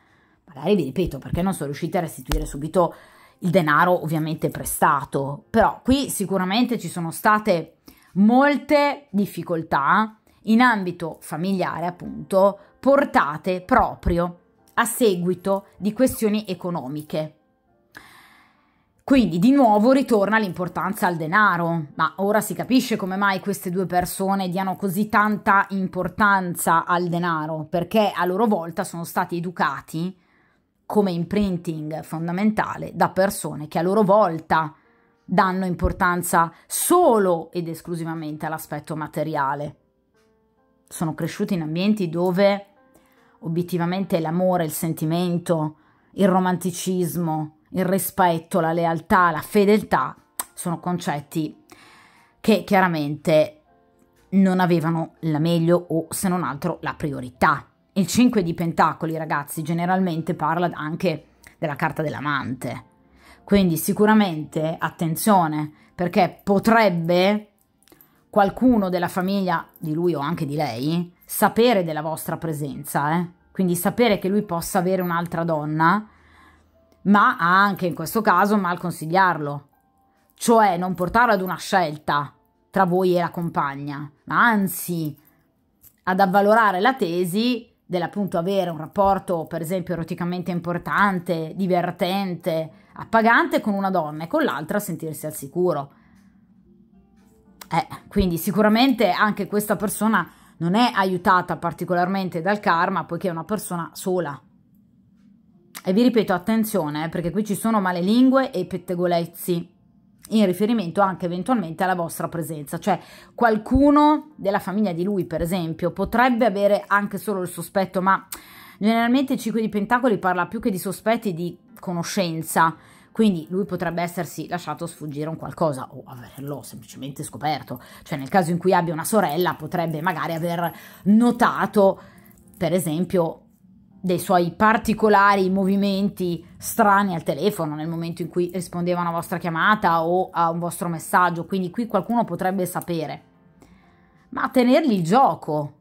S1: Magari vi ripeto, perché non sono riusciti a restituire subito il denaro ovviamente prestato, però qui sicuramente ci sono state molte difficoltà in ambito familiare, appunto, portate proprio a seguito di questioni economiche. Quindi di nuovo ritorna l'importanza al denaro, ma ora si capisce come mai queste due persone diano così tanta importanza al denaro, perché a loro volta sono stati educati come imprinting fondamentale da persone che a loro volta danno importanza solo ed esclusivamente all'aspetto materiale. Sono cresciuti in ambienti dove obiettivamente l'amore, il sentimento, il romanticismo, il rispetto, la lealtà, la fedeltà sono concetti che chiaramente non avevano la meglio o se non altro la priorità. Il 5 di Pentacoli, ragazzi, generalmente parla anche della carta dell'amante. Quindi sicuramente attenzione, perché potrebbe qualcuno della famiglia di lui o anche di lei sapere della vostra presenza, quindi sapere che lui possa avere un'altra donna, ma anche in questo caso mal consigliarlo, cioè non portarlo ad una scelta tra voi e la compagna, ma anzi ad avvalorare la tesi dell'appunto avere un rapporto per esempio eroticamente importante, divertente, appagante con una donna e con l'altra sentirsi al sicuro. Quindi sicuramente anche questa persona non è aiutata particolarmente dal karma, poiché è una persona sola. E vi ripeto, attenzione, perché qui ci sono malelingue e pettegolezzi in riferimento anche eventualmente alla vostra presenza, cioè qualcuno della famiglia di lui, per esempio, potrebbe avere anche solo il sospetto, ma generalmente il 5 di Pentacoli parla più che di sospetti di conoscenza, quindi lui potrebbe essersi lasciato sfuggire un qualcosa o averlo semplicemente scoperto, cioè nel caso in cui abbia una sorella potrebbe magari aver notato, per esempio, dei suoi particolari movimenti strani al telefono nel momento in cui rispondeva a una vostra chiamata o a un vostro messaggio, quindi qui qualcuno potrebbe sapere. Ma tenergli il gioco,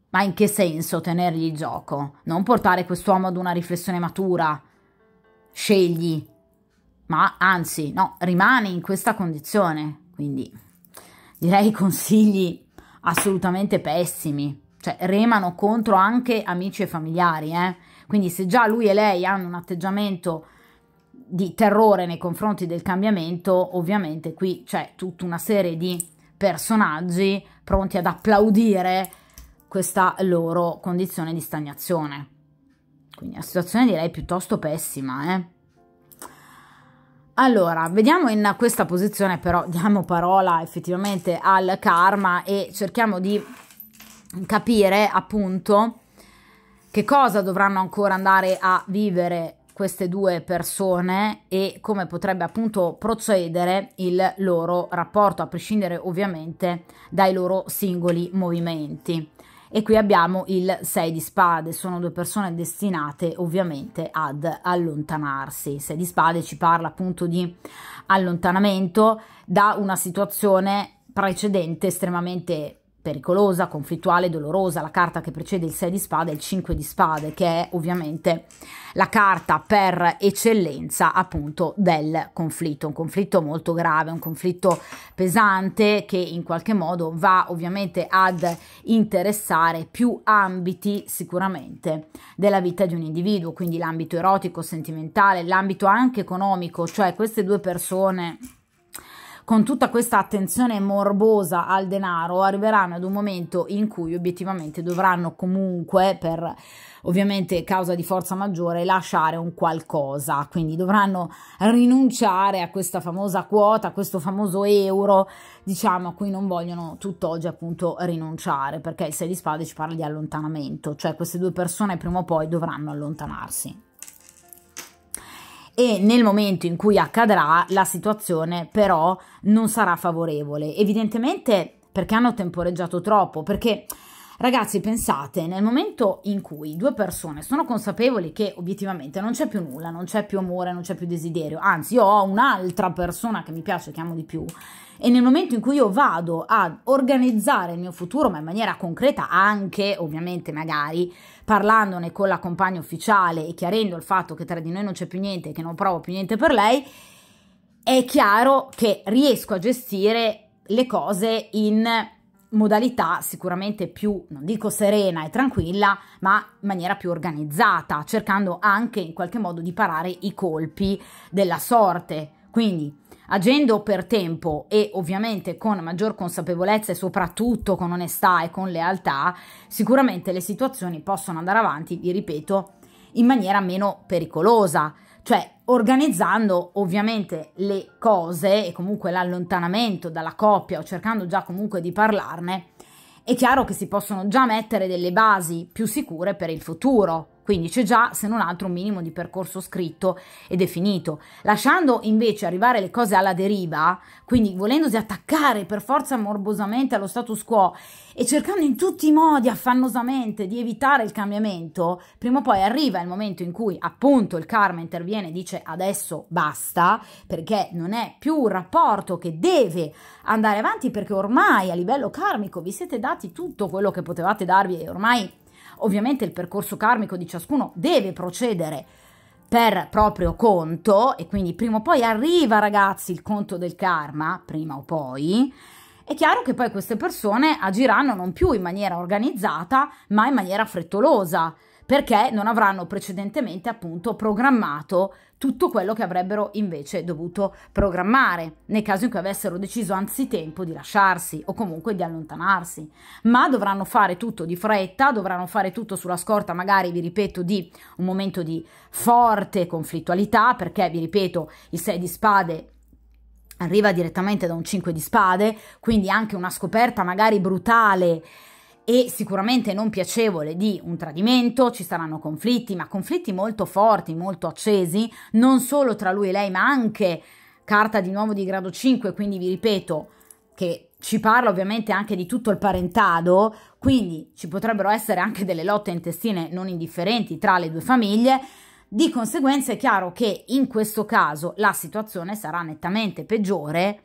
S1: ma in che senso tenergli il gioco? Non portare quest'uomo ad una riflessione matura, scegli, ma anzi, no, rimani in questa condizione, quindi direi consigli assolutamente pessimi. Cioè remano contro anche amici e familiari, quindi se già lui e lei hanno un atteggiamento di terrore nei confronti del cambiamento, ovviamente qui c'è tutta una serie di personaggi pronti ad applaudire questa loro condizione di stagnazione. Quindi la situazione direi piuttosto pessima, Allora, vediamo in questa posizione, però diamo parola effettivamente al karma e cerchiamo di capire appunto che cosa dovranno ancora andare a vivere queste due persone e come potrebbe appunto procedere il loro rapporto, a prescindere ovviamente dai loro singoli movimenti. E qui abbiamo il 6 di spade, sono due persone destinate ovviamente ad allontanarsi. Il 6 di spade ci parla appunto di allontanamento da una situazione precedente estremamente pericolosa, conflittuale, dolorosa. La carta che precede il 6 di spade è il 5 di spade, che è ovviamente la carta per eccellenza appunto del conflitto, un conflitto molto grave, un conflitto pesante che in qualche modo va ovviamente ad interessare più ambiti sicuramente della vita di un individuo, quindi l'ambito erotico, sentimentale, l'ambito anche economico, cioè queste due persone con tutta questa attenzione morbosa al denaro arriveranno ad un momento in cui obiettivamente dovranno comunque, per ovviamente causa di forza maggiore, lasciare un qualcosa, quindi dovranno rinunciare a questa famosa quota, a questo famoso euro, diciamo, a cui non vogliono tutt'oggi appunto rinunciare, perché il 6 di spade ci parla di allontanamento, cioè queste due persone prima o poi dovranno allontanarsi. E nel momento in cui accadrà la situazione però non sarà favorevole, evidentemente perché hanno temporeggiato troppo, perché ragazzi pensate, nel momento in cui due persone sono consapevoli che obiettivamente non c'è più nulla, non c'è più amore, non c'è più desiderio, anzi io ho un'altra persona che mi piace, che amo di più, e nel momento in cui io vado ad organizzare il mio futuro, ma in maniera concreta, anche ovviamente magari parlandone con la compagna ufficiale e chiarendo il fatto che tra di noi non c'è più niente e che non provo più niente per lei, è chiaro che riesco a gestire le cose in modalità sicuramente più, non dico serena e tranquilla, ma in maniera più organizzata, cercando anche in qualche modo di parare i colpi della sorte. Quindi agendo per tempo e ovviamente con maggior consapevolezza e soprattutto con onestà e con lealtà, sicuramente le situazioni possono andare avanti, vi ripeto, in maniera meno pericolosa, cioè organizzando ovviamente le cose e comunque l'allontanamento dalla coppia o cercando già comunque di parlarne. È chiaro che si possono già mettere delle basi più sicure per il futuro, quindi c'è già, se non altro, un minimo di percorso scritto e definito. Lasciando invece arrivare le cose alla deriva, quindi volendosi attaccare per forza morbosamente allo status quo e cercando in tutti i modi affannosamente di evitare il cambiamento, prima o poi arriva il momento in cui appunto il karma interviene e dice adesso basta, perché non è più un rapporto che deve andare avanti, perché ormai a livello karmico vi siete dati tutto quello che potevate darvi e ormai ovviamente il percorso karmico di ciascuno deve procedere per proprio conto e quindi prima o poi arriva, ragazzi, il conto del karma, prima o poi. È chiaro che poi queste persone agiranno non più in maniera organizzata ma in maniera frettolosa, perché non avranno precedentemente appunto programmato tutto quello che avrebbero invece dovuto programmare nel caso in cui avessero deciso anzitempo di lasciarsi o comunque di allontanarsi, ma dovranno fare tutto di fretta, dovranno fare tutto sulla scorta magari, vi ripeto, di un momento di forte conflittualità, perché vi ripeto il 6 di spade arriva direttamente da un 5 di spade, quindi anche una scoperta magari brutale e sicuramente non piacevole di un tradimento. Ci saranno conflitti, ma conflitti molto forti, molto accesi, non solo tra lui e lei, ma anche carta di nuovo di grado 5, quindi vi ripeto che ci parla ovviamente anche di tutto il parentado, quindi ci potrebbero essere anche delle lotte intestine non indifferenti tra le due famiglie. Di conseguenza è chiaro che in questo caso la situazione sarà nettamente peggiore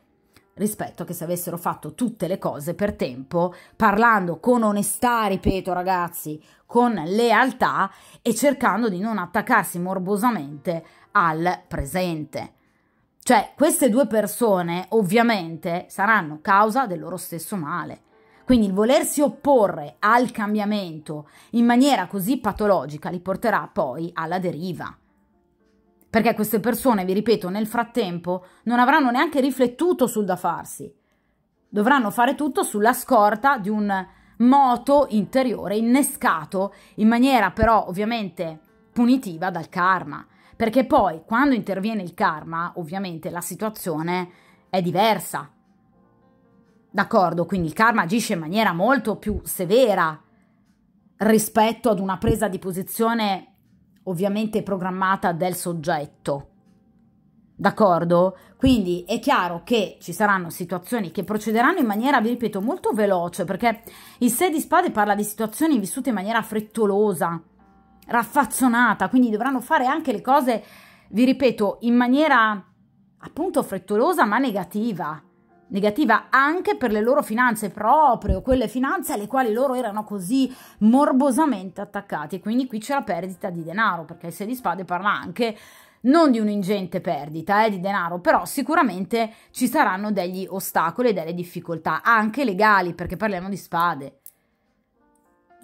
S1: rispetto a che se avessero fatto tutte le cose per tempo, parlando con onestà, ripeto ragazzi, con lealtà e cercando di non attaccarsi morbosamente al presente. Cioè, queste due persone ovviamente saranno causa del loro stesso male. Quindi il volersi opporre al cambiamento in maniera così patologica li porterà poi alla deriva. Perché queste persone, vi ripeto, nel frattempo non avranno neanche riflettuto sul da farsi. Dovranno fare tutto sulla scorta di un moto interiore innescato in maniera però ovviamente punitiva dal karma. Perché poi quando interviene il karma, ovviamente la situazione è diversa. D'accordo? Quindi il karma agisce in maniera molto più severa rispetto ad una presa di posizione ovviamente programmata del soggetto. D'accordo? Quindi è chiaro che ci saranno situazioni che procederanno in maniera, vi ripeto, molto veloce, perché il 6 di spade parla di situazioni vissute in maniera frettolosa, raffazzonata, quindi dovranno fare anche le cose, vi ripeto, in maniera appunto frettolosa ma negativa. Negativa anche per le loro finanze, proprio quelle finanze alle quali loro erano così morbosamente attaccati. Quindi qui c'è la perdita di denaro, perché il 6 di spade parla anche non di un'ingente perdita di denaro, però sicuramente ci saranno degli ostacoli e delle difficoltà, anche legali, perché parliamo di spade.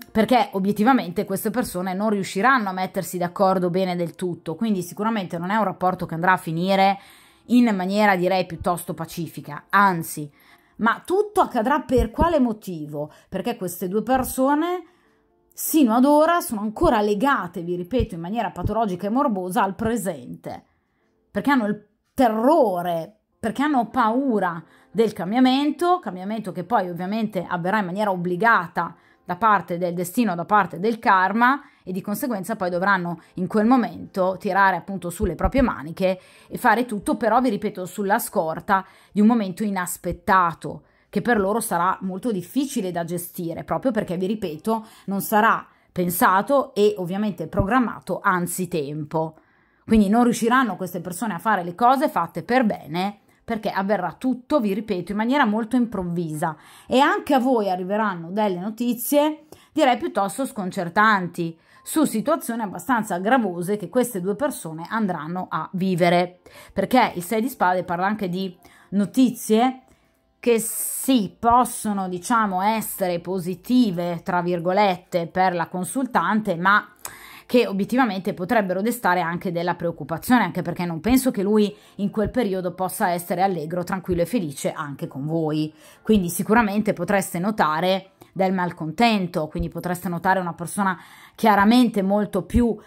S1: Perché obiettivamente queste persone non riusciranno a mettersi d'accordo bene del tutto, quindi sicuramente non è un rapporto che andrà a finire in maniera direi piuttosto pacifica, anzi, ma tutto accadrà per quale motivo? Perché queste due persone sino ad ora sono ancora legate, vi ripeto, in maniera patologica e morbosa al presente, perché hanno il terrore, perché hanno paura del cambiamento che poi ovviamente avverrà in maniera obbligata da parte del destino, da parte del karma, e di conseguenza poi dovranno in quel momento tirare appunto sulle proprie maniche e fare tutto, però vi ripeto sulla scorta di un momento inaspettato che per loro sarà molto difficile da gestire, proprio perché vi ripeto non sarà pensato e ovviamente programmato anzitempo. Quindi non riusciranno queste persone a fare le cose fatte per bene, perché avverrà tutto, vi ripeto, in maniera molto improvvisa, e anche a voi arriveranno delle notizie, direi piuttosto sconcertanti, su situazioni abbastanza gravose che queste due persone andranno a vivere, perché il 6 di spade parla anche di notizie che sì, possono, diciamo, essere positive, tra virgolette, per la consultante, ma che obiettivamente potrebbero destare anche della preoccupazione, anche perché non penso che lui in quel periodo possa essere allegro, tranquillo e felice anche con voi. Quindi sicuramente potreste notare del malcontento, quindi potreste notare una persona chiaramente molto più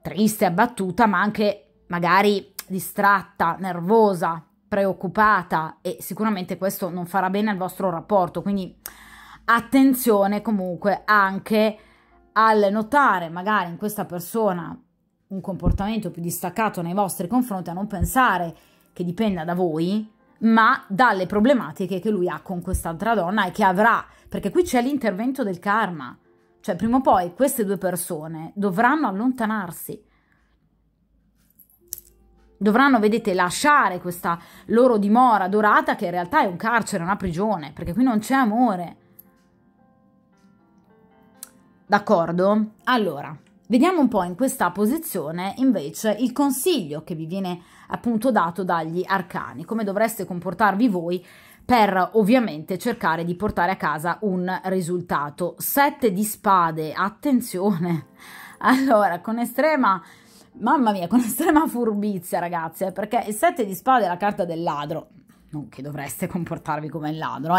S1: triste, abbattuta, ma anche magari distratta, nervosa, preoccupata, e sicuramente questo non farà bene al vostro rapporto. Quindi attenzione comunque anche al notare magari in questa persona un comportamento più distaccato nei vostri confronti, a non pensare che dipenda da voi, ma dalle problematiche che lui ha con quest'altra donna e che avrà, perché qui c'è l'intervento del karma, cioè prima o poi queste due persone dovranno allontanarsi, dovranno, vedete, lasciare questa loro dimora dorata che in realtà è un carcere, una prigione, perché qui non c'è amore. D'accordo? Allora, vediamo un po' in questa posizione invece il consiglio che vi viene appunto dato dagli arcani, come dovreste comportarvi voi per ovviamente cercare di portare a casa un risultato. 7 di spade, attenzione, Allora, con estrema, mamma mia, con estrema furbizia, ragazzi, perché il 7 di spade è la carta del ladro, non che dovreste comportarvi come il ladro,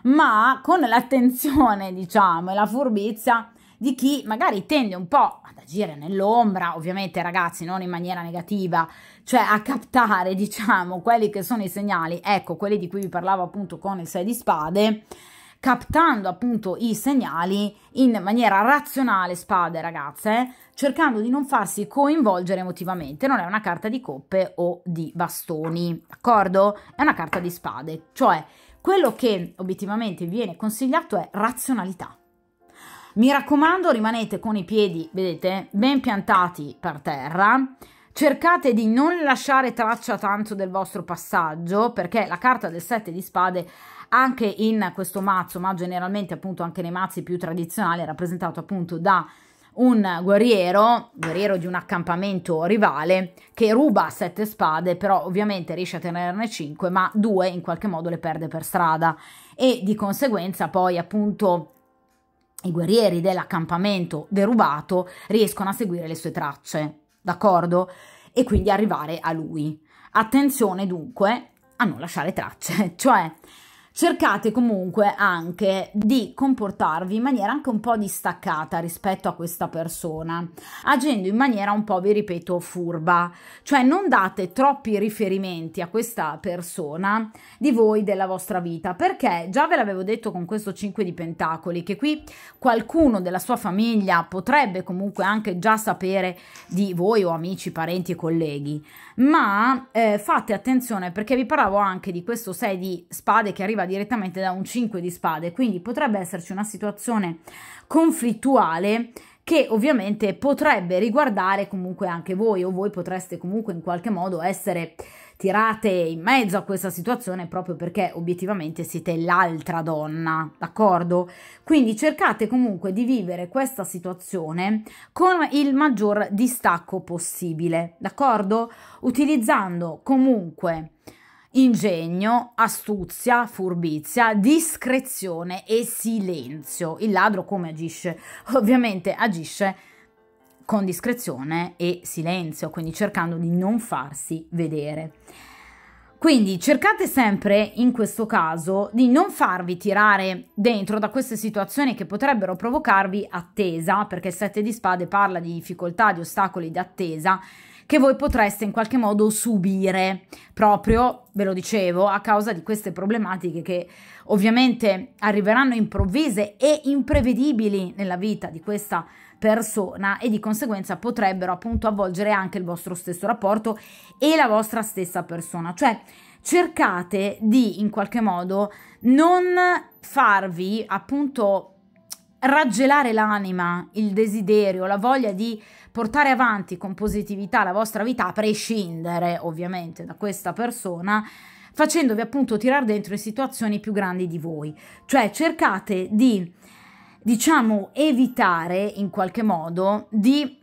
S1: ma con l'attenzione, diciamo, e la furbizia di chi magari tende un po' ad agire nell'ombra, ovviamente ragazzi non in maniera negativa, cioè a captare, diciamo, quelli che sono i segnali, ecco, quelli di cui vi parlavo appunto con il 6 di spade, captando appunto i segnali in maniera razionale, spade ragazze, cercando di non farsi coinvolgere emotivamente. Non è una carta di coppe o di bastoni, d'accordo? È una carta di spade, cioè quello che obiettivamente vi viene consigliato è razionalità. Mi raccomando, rimanete con i piedi, vedete, ben piantati per terra, cercate di non lasciare traccia tanto del vostro passaggio, perché la carta del 7 di spade anche in questo mazzo, ma generalmente appunto anche nei mazzi più tradizionali, è rappresentato appunto da un guerriero di un accampamento rivale che ruba 7 spade, però ovviamente riesce a tenerne 5, ma 2 in qualche modo le perde per strada e di conseguenza poi appunto i guerrieri dell'accampamento derubato riescono a seguire le sue tracce, d'accordo? E quindi arrivare a lui. Attenzione dunque a non lasciare tracce, cioè cercate comunque anche di comportarvi in maniera anche un po' distaccata rispetto a questa persona, agendo in maniera un po', vi ripeto, furba, cioè non date troppi riferimenti a questa persona di voi, della vostra vita, perché già ve l'avevo detto con questo 5 di pentacoli, che qui qualcuno della sua famiglia potrebbe comunque anche già sapere di voi o amici, parenti e colleghi, ma fate attenzione perché vi parlavo anche di questo 6 di spade che arriva direttamente da un 5 di spade, quindi potrebbe esserci una situazione conflittuale che ovviamente potrebbe riguardare comunque anche voi, o voi potreste comunque in qualche modo essere tirate in mezzo a questa situazione proprio perché obiettivamente siete l'altra donna, d'accordo? Quindi cercate comunque di vivere questa situazione con il maggior distacco possibile, d'accordo? Utilizzando comunque ingegno, astuzia, furbizia, discrezione e silenzio. Il ladro come agisce? Ovviamente agisce con discrezione e silenzio, quindi cercando di non farsi vedere. Quindi cercate sempre in questo caso di non farvi tirare dentro da queste situazioni che potrebbero provocarvi attesa, perché il 7 di spade parla di difficoltà, di ostacoli, di attesa che voi potreste in qualche modo subire, proprio, ve lo dicevo, a causa di queste problematiche che ovviamente arriveranno improvvise e imprevedibili nella vita di questa persona e di conseguenza potrebbero appunto avvolgere anche il vostro stesso rapporto e la vostra stessa persona. Cioè cercate di in qualche modo non farvi appunto raggelare l'anima, il desiderio, la voglia di portare avanti con positività la vostra vita, a prescindere ovviamente da questa persona, facendovi appunto tirare dentro in situazioni più grandi di voi. Cioè cercate di, diciamo, evitare in qualche modo di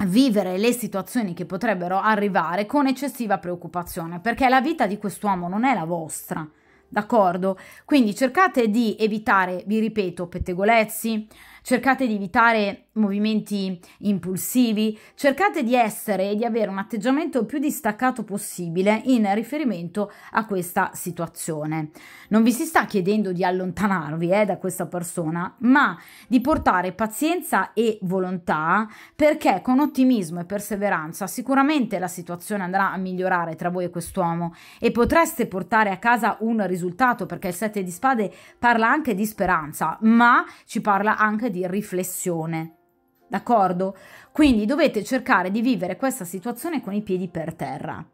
S1: vivere le situazioni che potrebbero arrivare con eccessiva preoccupazione, perché la vita di quest'uomo non è la vostra, d'accordo? Quindi cercate di evitare, vi ripeto, pettegolezzi, cercate di evitare movimenti impulsivi, cercate di essere e di avere un atteggiamento più distaccato possibile in riferimento a questa situazione. Non vi si sta chiedendo di allontanarvi da questa persona, ma di portare pazienza e volontà, perché con ottimismo e perseveranza sicuramente la situazione andrà a migliorare tra voi e quest'uomo e potreste portare a casa un risultato, perché il 7 di spade parla anche di speranza, ma ci parla anche di riflessione, d'accordo? Quindi dovete cercare di vivere questa situazione con i piedi per terra,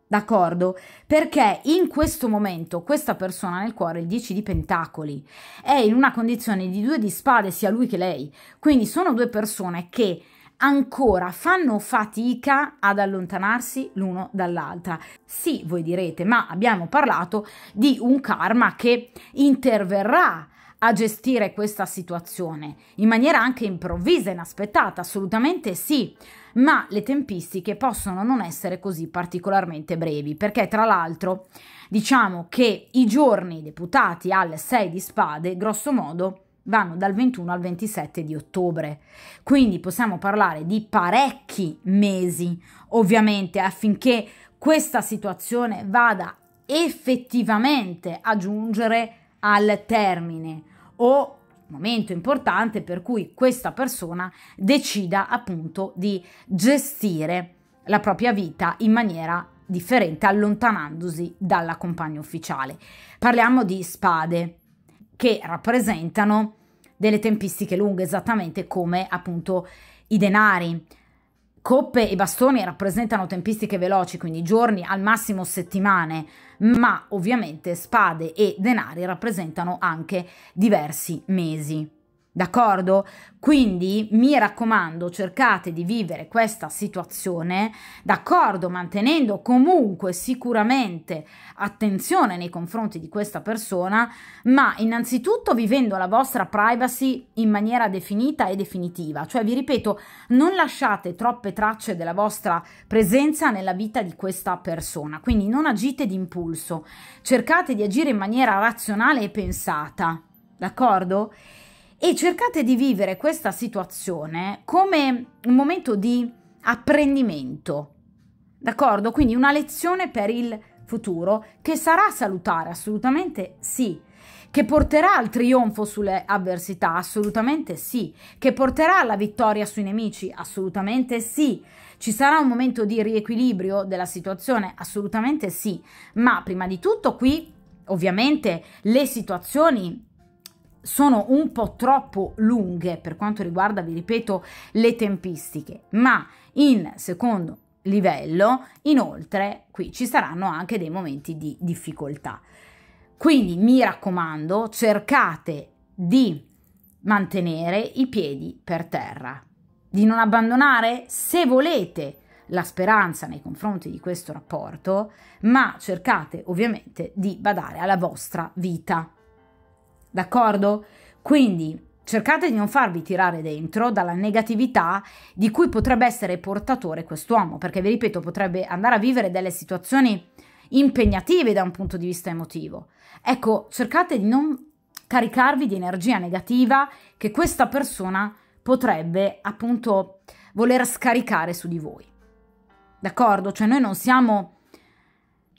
S1: d'accordo? Perché in questo momento questa persona nel cuore, il 10 di pentacoli, è in una condizione di 2 di spade sia lui che lei, quindi sono due persone che ancora fanno fatica ad allontanarsi l'uno dall'altra. Sì, voi direte, ma abbiamo parlato di un karma che interverrà a gestire questa situazione in maniera anche improvvisa, inaspettata, assolutamente sì, ma le tempistiche possono non essere così particolarmente brevi, perché tra l'altro diciamo che i giorni deputati al 6 di spade, grosso modo, vanno dal 21 al 27 di ottobre, quindi possiamo parlare di parecchi mesi, ovviamente, affinché questa situazione vada effettivamente a giungere al termine o momento importante per cui questa persona decida appunto di gestire la propria vita in maniera differente, allontanandosi dalla compagna ufficiale. Parliamo di spade, che rappresentano delle tempistiche lunghe, esattamente come appunto i denari. Coppe e bastoni rappresentano tempistiche veloci, quindi giorni, al massimo settimane, ma ovviamente spade e denari rappresentano anche diversi mesi. D'accordo? Quindi mi raccomando, cercate di vivere questa situazione, d'accordo, mantenendo comunque sicuramente attenzione nei confronti di questa persona, ma innanzitutto vivendo la vostra privacy in maniera definita e definitiva. Cioè, vi ripeto, non lasciate troppe tracce della vostra presenza nella vita di questa persona, quindi non agite d'impulso, cercate di agire in maniera razionale e pensata, d'accordo? E cercate di vivere questa situazione come un momento di apprendimento, d'accordo? Quindi una lezione per il futuro che sarà salutare, assolutamente sì, che porterà al trionfo sulle avversità, assolutamente sì, che porterà alla vittoria sui nemici, assolutamente sì, ci sarà un momento di riequilibrio della situazione, assolutamente sì, ma prima di tutto qui ovviamente le situazioni sono un po' troppo lunghe per quanto riguarda, vi ripeto, le tempistiche, ma in secondo livello, inoltre, qui ci saranno anche dei momenti di difficoltà. Quindi mi raccomando, cercate di mantenere i piedi per terra, di non abbandonare, se volete, la speranza nei confronti di questo rapporto, ma cercate ovviamente di badare alla vostra vita. D'accordo? Quindi cercate di non farvi tirare dentro dalla negatività di cui potrebbe essere portatore quest'uomo, perché vi ripeto, potrebbe andare a vivere delle situazioni impegnative da un punto di vista emotivo. Ecco, cercate di non caricarvi di energia negativa che questa persona potrebbe appunto voler scaricare su di voi. D'accordo? Cioè noi non siamo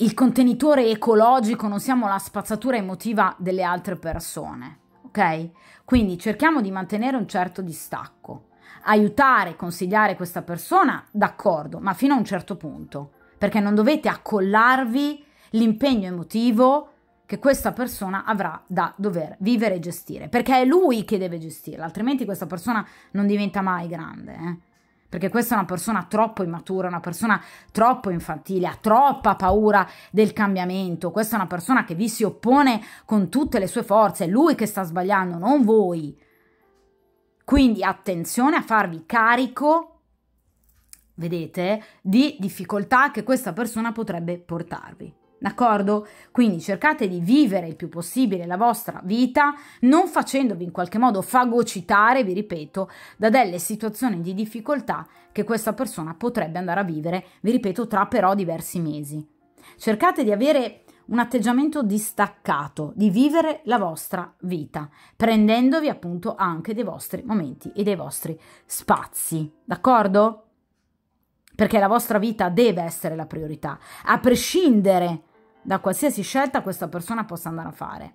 S1: il contenitore ecologico, non siamo la spazzatura emotiva delle altre persone, ok? Quindi cerchiamo di mantenere un certo distacco, aiutare, consigliare questa persona, d'accordo, ma fino a un certo punto, perché non dovete accollarvi l'impegno emotivo che questa persona avrà da dover vivere e gestire, perché è lui che deve gestirla, altrimenti questa persona non diventa mai grande, perché questa è una persona troppo immatura, una persona troppo infantile, ha troppa paura del cambiamento, questa è una persona che vi si oppone con tutte le sue forze, è lui che sta sbagliando, non voi. Quindi attenzione a farvi carico, vedete, di difficoltà che questa persona potrebbe portarvi. D'accordo? Quindi cercate di vivere il più possibile la vostra vita, non facendovi in qualche modo fagocitare, vi ripeto, da delle situazioni di difficoltà che questa persona potrebbe andare a vivere, vi ripeto, tra però diversi mesi. Cercate di avere un atteggiamento distaccato, di vivere la vostra vita, prendendovi appunto anche dei vostri momenti e dei vostri spazi. D'accordo? Perché la vostra vita deve essere la priorità, a prescindere da qualsiasi scelta questa persona possa andare a fare.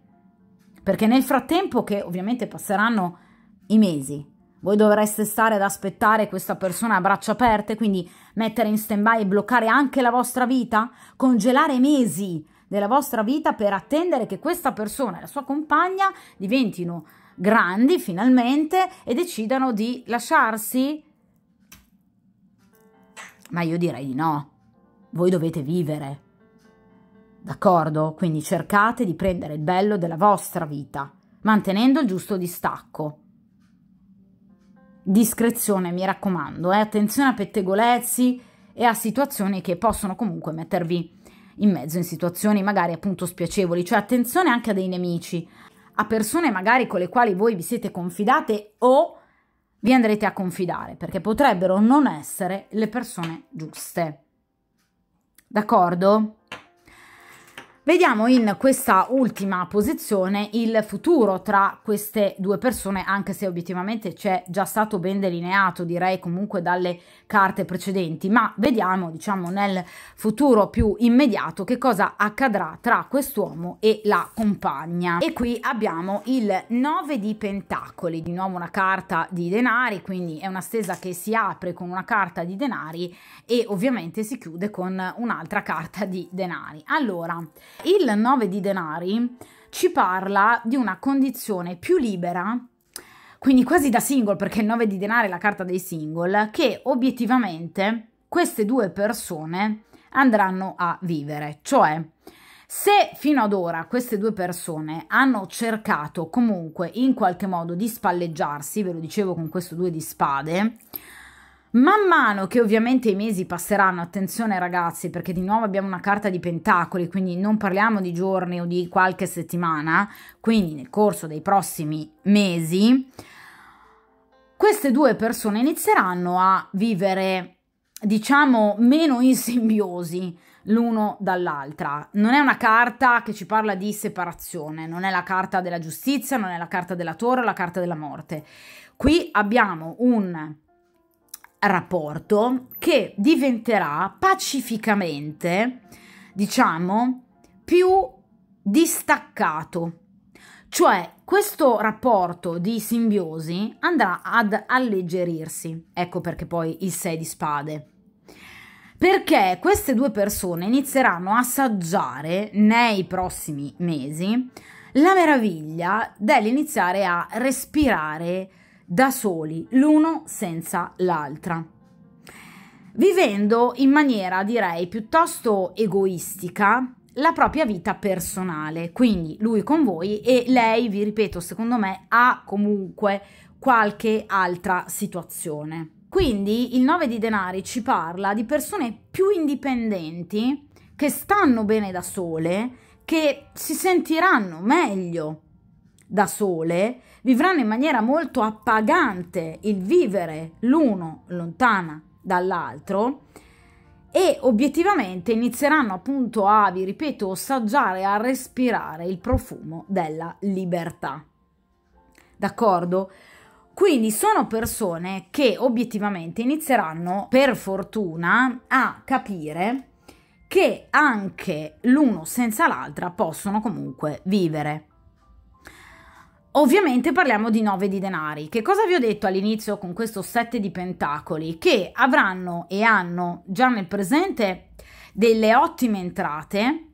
S1: Perché nel frattempo, che ovviamente passeranno i mesi, voi dovreste stare ad aspettare questa persona a braccia aperte, quindi mettere in stand-by e bloccare anche la vostra vita, congelare mesi della vostra vita per attendere che questa persona e la sua compagna diventino grandi finalmente e decidano di lasciarsi. Ma io direi di no, voi dovete vivere, d'accordo? Quindi cercate di prendere il bello della vostra vita, mantenendo il giusto distacco. Discrezione, mi raccomando, attenzione a pettegolezzi e a situazioni che possono comunque mettervi in mezzo in situazioni magari appunto spiacevoli, cioè attenzione anche a dei nemici, a persone magari con le quali voi vi siete confidate o vi andrete a confidare, perché potrebbero non essere le persone giuste. D'accordo? Vediamo in questa ultima posizione il futuro tra queste due persone, anche se obiettivamente c'è già stato ben delineato, direi comunque dalle carte precedenti, ma vediamo, diciamo, nel futuro più immediato che cosa accadrà tra quest'uomo e la compagna. E qui abbiamo il 9 di pentacoli, di nuovo una carta di denari, quindi è una stesa che si apre con una carta di denari e ovviamente si chiude con un'altra carta di denari. Allora, il 9 di denari ci parla di una condizione più libera, quindi quasi da single, perché il 9 di denari è la carta dei single, che obiettivamente queste due persone andranno a vivere. Cioè, se fino ad ora queste due persone hanno cercato comunque in qualche modo di spalleggiarsi, ve lo dicevo con questo 2 di spade, man mano che ovviamente i mesi passeranno, attenzione ragazzi, perché di nuovo abbiamo una carta di pentacoli, quindi non parliamo di giorni o di qualche settimana, quindi nel corso dei prossimi mesi, queste due persone inizieranno a vivere, diciamo, meno in simbiosi l'uno dall'altra. Non è una carta che ci parla di separazione, non è la carta della giustizia, non è la carta della torre o la carta della morte. Qui abbiamo un rapporto che diventerà pacificamente, diciamo, più distaccato. Cioè, questo rapporto di simbiosi andrà ad alleggerirsi. Ecco perché poi il 6 di spade. Perché queste due persone inizieranno a assaggiare nei prossimi mesi la meraviglia dell'iniziare a respirare da soli, l'uno senza l'altra, vivendo in maniera, direi, piuttosto egoistica la propria vita personale, quindi lui con voi e lei, vi ripeto, secondo me ha comunque qualche altra situazione. Quindi il 9 di denari ci parla di persone più indipendenti, che stanno bene da sole, che si sentiranno meglio da sole, vivranno in maniera molto appagante il vivere l'uno lontana dall'altro e obiettivamente inizieranno appunto a, vi ripeto, assaggiare, a respirare il profumo della libertà. D'accordo? Quindi sono persone che obiettivamente inizieranno, per fortuna, a capire che anche l'uno senza l'altra possono comunque vivere. Ovviamente parliamo di 9 di denari. Che cosa vi ho detto all'inizio con questo 7 di pentacoli? Che avranno e hanno già nel presente delle ottime entrate,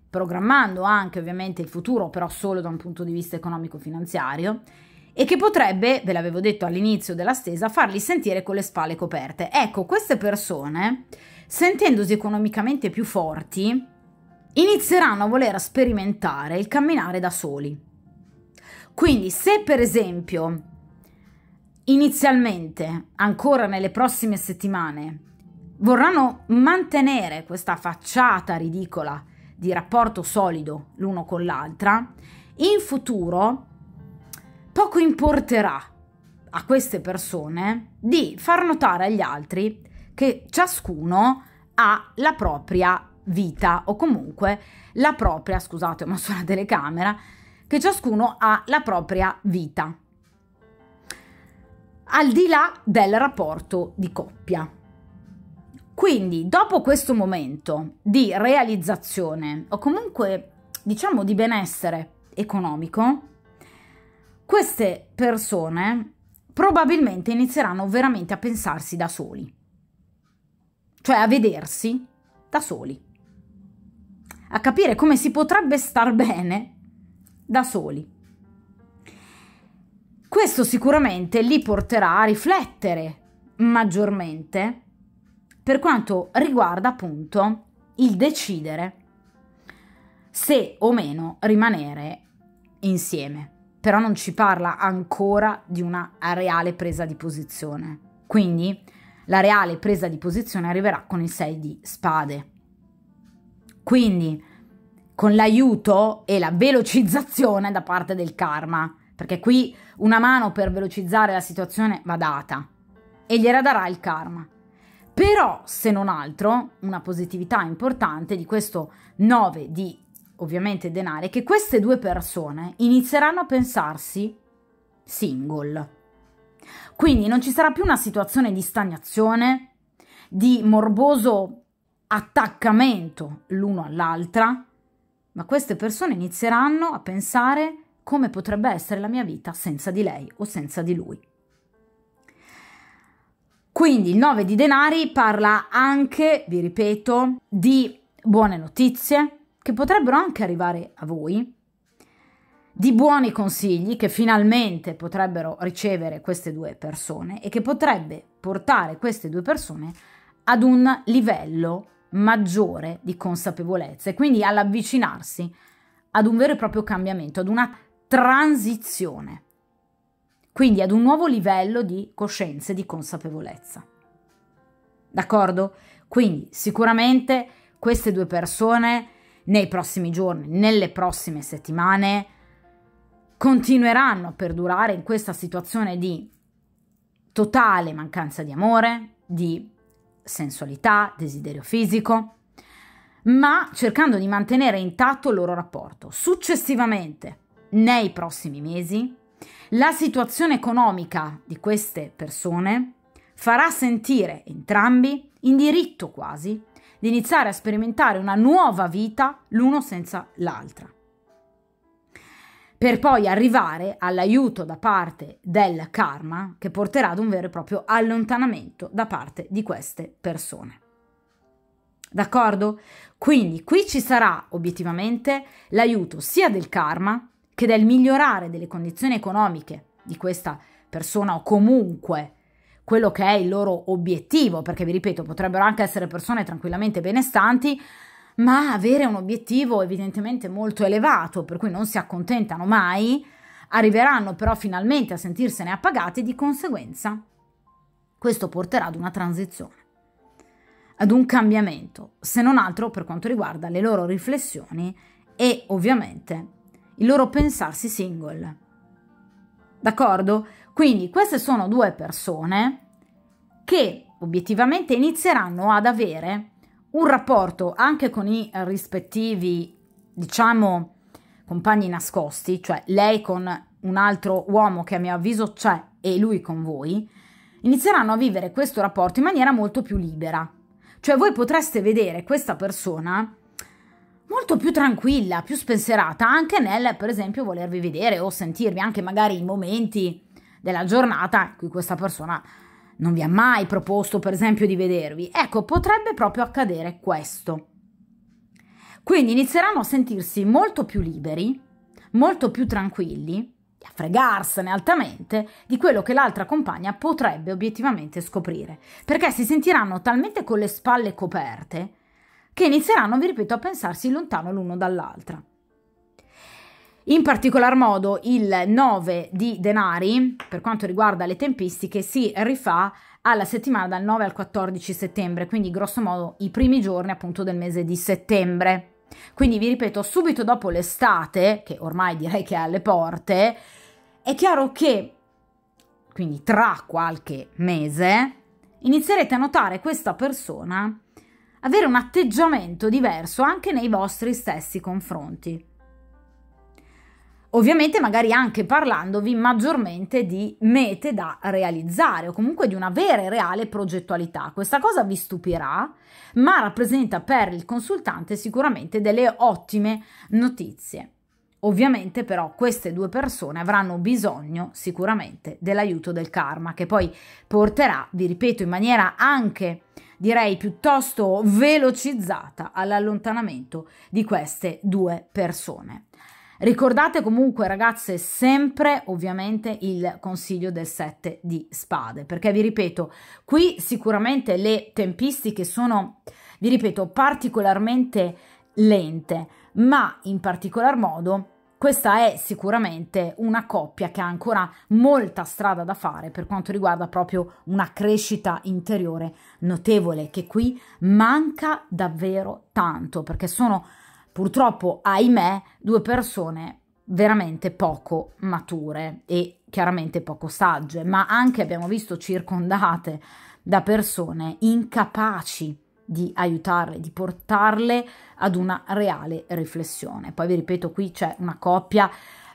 S1: programmando anche ovviamente il futuro, però solo da un punto di vista economico-finanziario, e che potrebbe, ve l'avevo detto all'inizio della stesa, farli sentire con le spalle coperte. Ecco, queste persone, sentendosi economicamente più forti, inizieranno a voler sperimentare il camminare da soli. Quindi se per esempio inizialmente, ancora nelle prossime settimane, vorranno mantenere questa facciata ridicola di rapporto solido l'uno con l'altra, in futuro poco importerà a queste persone di far notare agli altri che ciascuno ha la propria vita o comunque la propria, scusate ho mosso la telecamera, che ciascuno ha la propria vita, al di là del rapporto di coppia. Quindi, dopo questo momento di realizzazione o comunque, diciamo, di benessere economico, queste persone probabilmente inizieranno veramente a pensarsi da soli, cioè a vedersi da soli, a capire come si potrebbe star bene da soli. Questo sicuramente li porterà a riflettere maggiormente per quanto riguarda appunto il decidere se o meno rimanere insieme. Però non ci parla ancora di una reale presa di posizione. Quindi la reale presa di posizione arriverà con il 6 di spade. Quindi con l'aiuto e la velocizzazione da parte del karma, perché qui una mano per velocizzare la situazione va data e gliela darà il karma. Però, se non altro, una positività importante di questo 9 di ovviamente denari, è che queste due persone inizieranno a pensarsi single. Quindi non ci sarà più una situazione di stagnazione, di morboso attaccamento l'uno all'altra, ma queste persone inizieranno a pensare come potrebbe essere la mia vita senza di lei o senza di lui. Quindi il 9 di denari parla anche, vi ripeto, di buone notizie che potrebbero anche arrivare a voi, di buoni consigli che finalmente potrebbero ricevere queste due persone e che potrebbe portare queste due persone ad un livello maggiore di consapevolezza e quindi all'avvicinarsi ad un vero e proprio cambiamento, ad una transizione, quindi ad un nuovo livello di coscienza e di consapevolezza. D'accordo? Quindi sicuramente queste due persone nei prossimi giorni, nelle prossime settimane, continueranno a perdurare in questa situazione di totale mancanza di amore, di sensualità, desiderio fisico, ma cercando di mantenere intatto il loro rapporto. Successivamente, nei prossimi mesi, la situazione economica di queste persone farà sentire entrambi in diritto quasi di iniziare a sperimentare una nuova vita l'uno senza l'altra, per poi arrivare all'aiuto da parte del karma che porterà ad un vero e proprio allontanamento da parte di queste persone. D'accordo? Quindi qui ci sarà obiettivamente l'aiuto sia del karma che del migliorare delle condizioni economiche di questa persona o comunque quello che è il loro obiettivo, perché vi ripeto, potrebbero anche essere persone tranquillamente benestanti, ma avere un obiettivo evidentemente molto elevato, per cui non si accontentano mai, arriveranno però finalmente a sentirsene appagati, di conseguenza questo porterà ad una transizione, ad un cambiamento, se non altro per quanto riguarda le loro riflessioni e ovviamente il loro pensarsi single. D'accordo? Quindi queste sono due persone che obiettivamente inizieranno ad avere un rapporto anche con i rispettivi, diciamo, compagni nascosti, cioè lei con un altro uomo che a mio avviso c'è e lui con voi, inizieranno a vivere questo rapporto in maniera molto più libera. Cioè voi potreste vedere questa persona molto più tranquilla, più spensierata, anche nel, per esempio, volervi vedere o sentirvi anche magari in momenti della giornata in cui questa persona non vi ha mai proposto, per esempio, di vedervi. Ecco, potrebbe proprio accadere questo. Quindi inizieranno a sentirsi molto più liberi, molto più tranquilli, a fregarsene altamente di quello che l'altra compagna potrebbe obiettivamente scoprire, perché si sentiranno talmente con le spalle coperte che inizieranno, vi ripeto, a pensarsi lontano l'uno dall'altra. In particolar modo il 9 di denari, per quanto riguarda le tempistiche, si rifà alla settimana dal 9 al 14 settembre, quindi grosso modo i primi giorni appunto del mese di settembre. Quindi vi ripeto, subito dopo l'estate, che ormai direi che è alle porte, è chiaro che, quindi tra qualche mese, inizierete a notare questa persona avere un atteggiamento diverso anche nei vostri stessi confronti. Ovviamente magari anche parlandovi maggiormente di mete da realizzare o comunque di una vera e reale progettualità. Questa cosa vi stupirà, ma rappresenta per il consultante sicuramente delle ottime notizie. Ovviamente però queste due persone avranno bisogno sicuramente dell'aiuto del karma, che poi porterà, vi ripeto, in maniera anche direi piuttosto velocizzata all'allontanamento di queste due persone. Ricordate comunque, ragazze, sempre ovviamente il consiglio del 7 di spade, perché vi ripeto, qui sicuramente le tempistiche sono, vi ripeto, particolarmente lente, ma in particolar modo questa è sicuramente una coppia che ha ancora molta strada da fare per quanto riguarda proprio una crescita interiore notevole, che qui manca davvero tanto, perché sono purtroppo, ahimè, due persone veramente poco mature e chiaramente poco sagge, ma anche abbiamo visto circondate da persone incapaci di aiutarle, di portarle ad una reale riflessione. Poi vi ripeto, qui c'è una coppia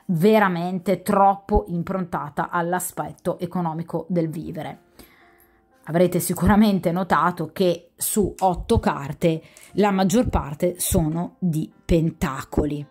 S1: veramente troppo improntata all'aspetto economico del vivere. Avrete sicuramente notato che su 8 carte la maggior parte sono di pentacoli,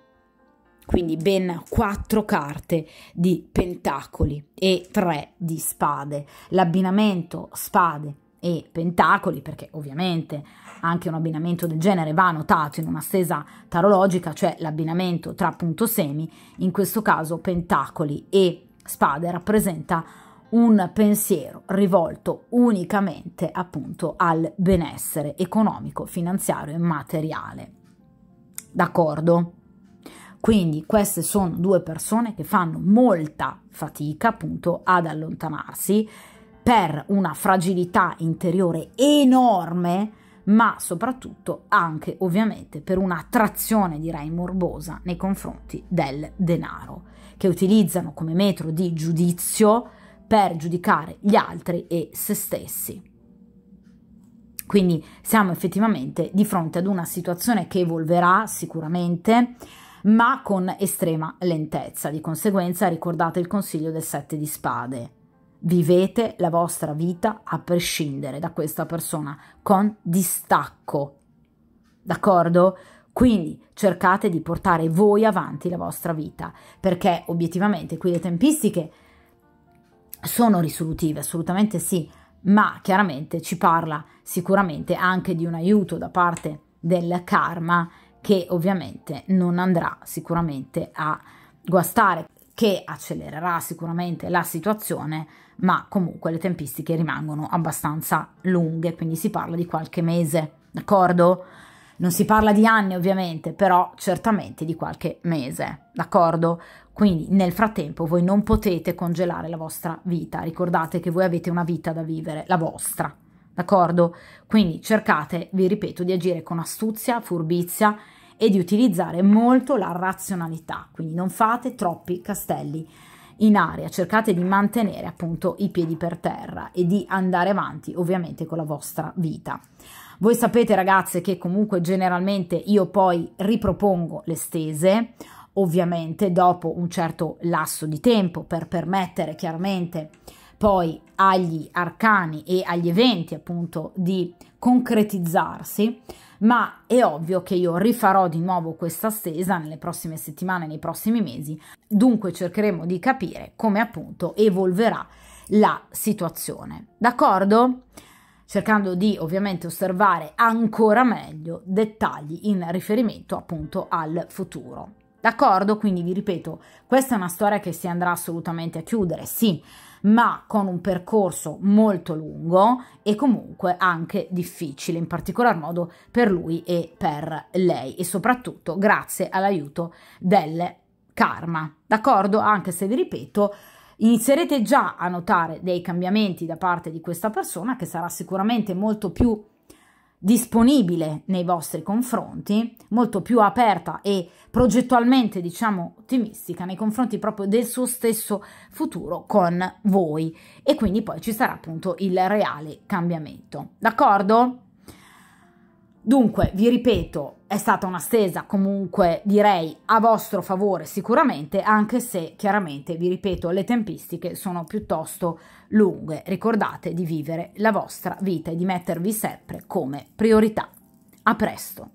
S1: quindi ben 4 carte di pentacoli e 3 di spade. L'abbinamento spade e pentacoli, perché ovviamente anche un abbinamento del genere va notato in una stesa tarologica, cioè l'abbinamento tra punto semi, in questo caso pentacoli e spade rappresenta un pensiero rivolto unicamente appunto al benessere economico, finanziario e materiale. D'accordo? Quindi queste sono 2 persone che fanno molta fatica appunto ad allontanarsi per una fragilità interiore enorme, ma soprattutto anche ovviamente per un'attrazione, direi, morbosa nei confronti del denaro, che utilizzano come metro di giudizio per giudicare gli altri e se stessi. Quindi siamo effettivamente di fronte ad una situazione che evolverà sicuramente, ma con estrema lentezza. Di conseguenza ricordate il consiglio del 7 di spade. Vivete la vostra vita a prescindere da questa persona, con distacco. D'accordo? Quindi cercate di portare voi avanti la vostra vita, perché obiettivamente qui le tempistiche sono risolutive, assolutamente sì, ma chiaramente ci parla sicuramente anche di un aiuto da parte del karma, che ovviamente non andrà sicuramente a guastare, che accelererà sicuramente la situazione, ma comunque le tempistiche rimangono abbastanza lunghe, quindi si parla di qualche mese, d'accordo? Non si parla di anni ovviamente, però certamente di qualche mese, d'accordo? Quindi nel frattempo voi non potete congelare la vostra vita, ricordate che voi avete una vita da vivere, la vostra, d'accordo? Quindi cercate, vi ripeto, di agire con astuzia, furbizia e di utilizzare molto la razionalità, quindi non fate troppi castelli in aria, cercate di mantenere appunto i piedi per terra e di andare avanti ovviamente con la vostra vita. Voi sapete ragazze che comunque generalmente io poi ripropongo le stese, ovviamente dopo un certo lasso di tempo, per permettere chiaramente poi agli arcani e agli eventi appunto di concretizzarsi, ma è ovvio che io rifarò di nuovo questa stesa nelle prossime settimane, nei prossimi mesi, dunque cercheremo di capire come appunto evolverà la situazione, d'accordo? Cercando di ovviamente osservare ancora meglio dettagli in riferimento appunto al futuro, d'accordo? Quindi vi ripeto, questa è una storia che si andrà assolutamente a chiudere, sì, ma con un percorso molto lungo e comunque anche difficile, in particolar modo per lui e per lei, e soprattutto grazie all'aiuto del karma, d'accordo? Anche se vi ripeto, inizierete già a notare dei cambiamenti da parte di questa persona, che sarà sicuramente molto più disponibile nei vostri confronti, molto più aperta e progettualmente, diciamo, ottimistica nei confronti proprio del suo stesso futuro con voi, e quindi poi ci sarà appunto il reale cambiamento, d'accordo? Dunque, vi ripeto, è stata una stesa comunque direi a vostro favore sicuramente, anche se chiaramente, vi ripeto, le tempistiche sono piuttosto lunghe. Ricordate di vivere la vostra vita e di mettervi sempre come priorità. A presto!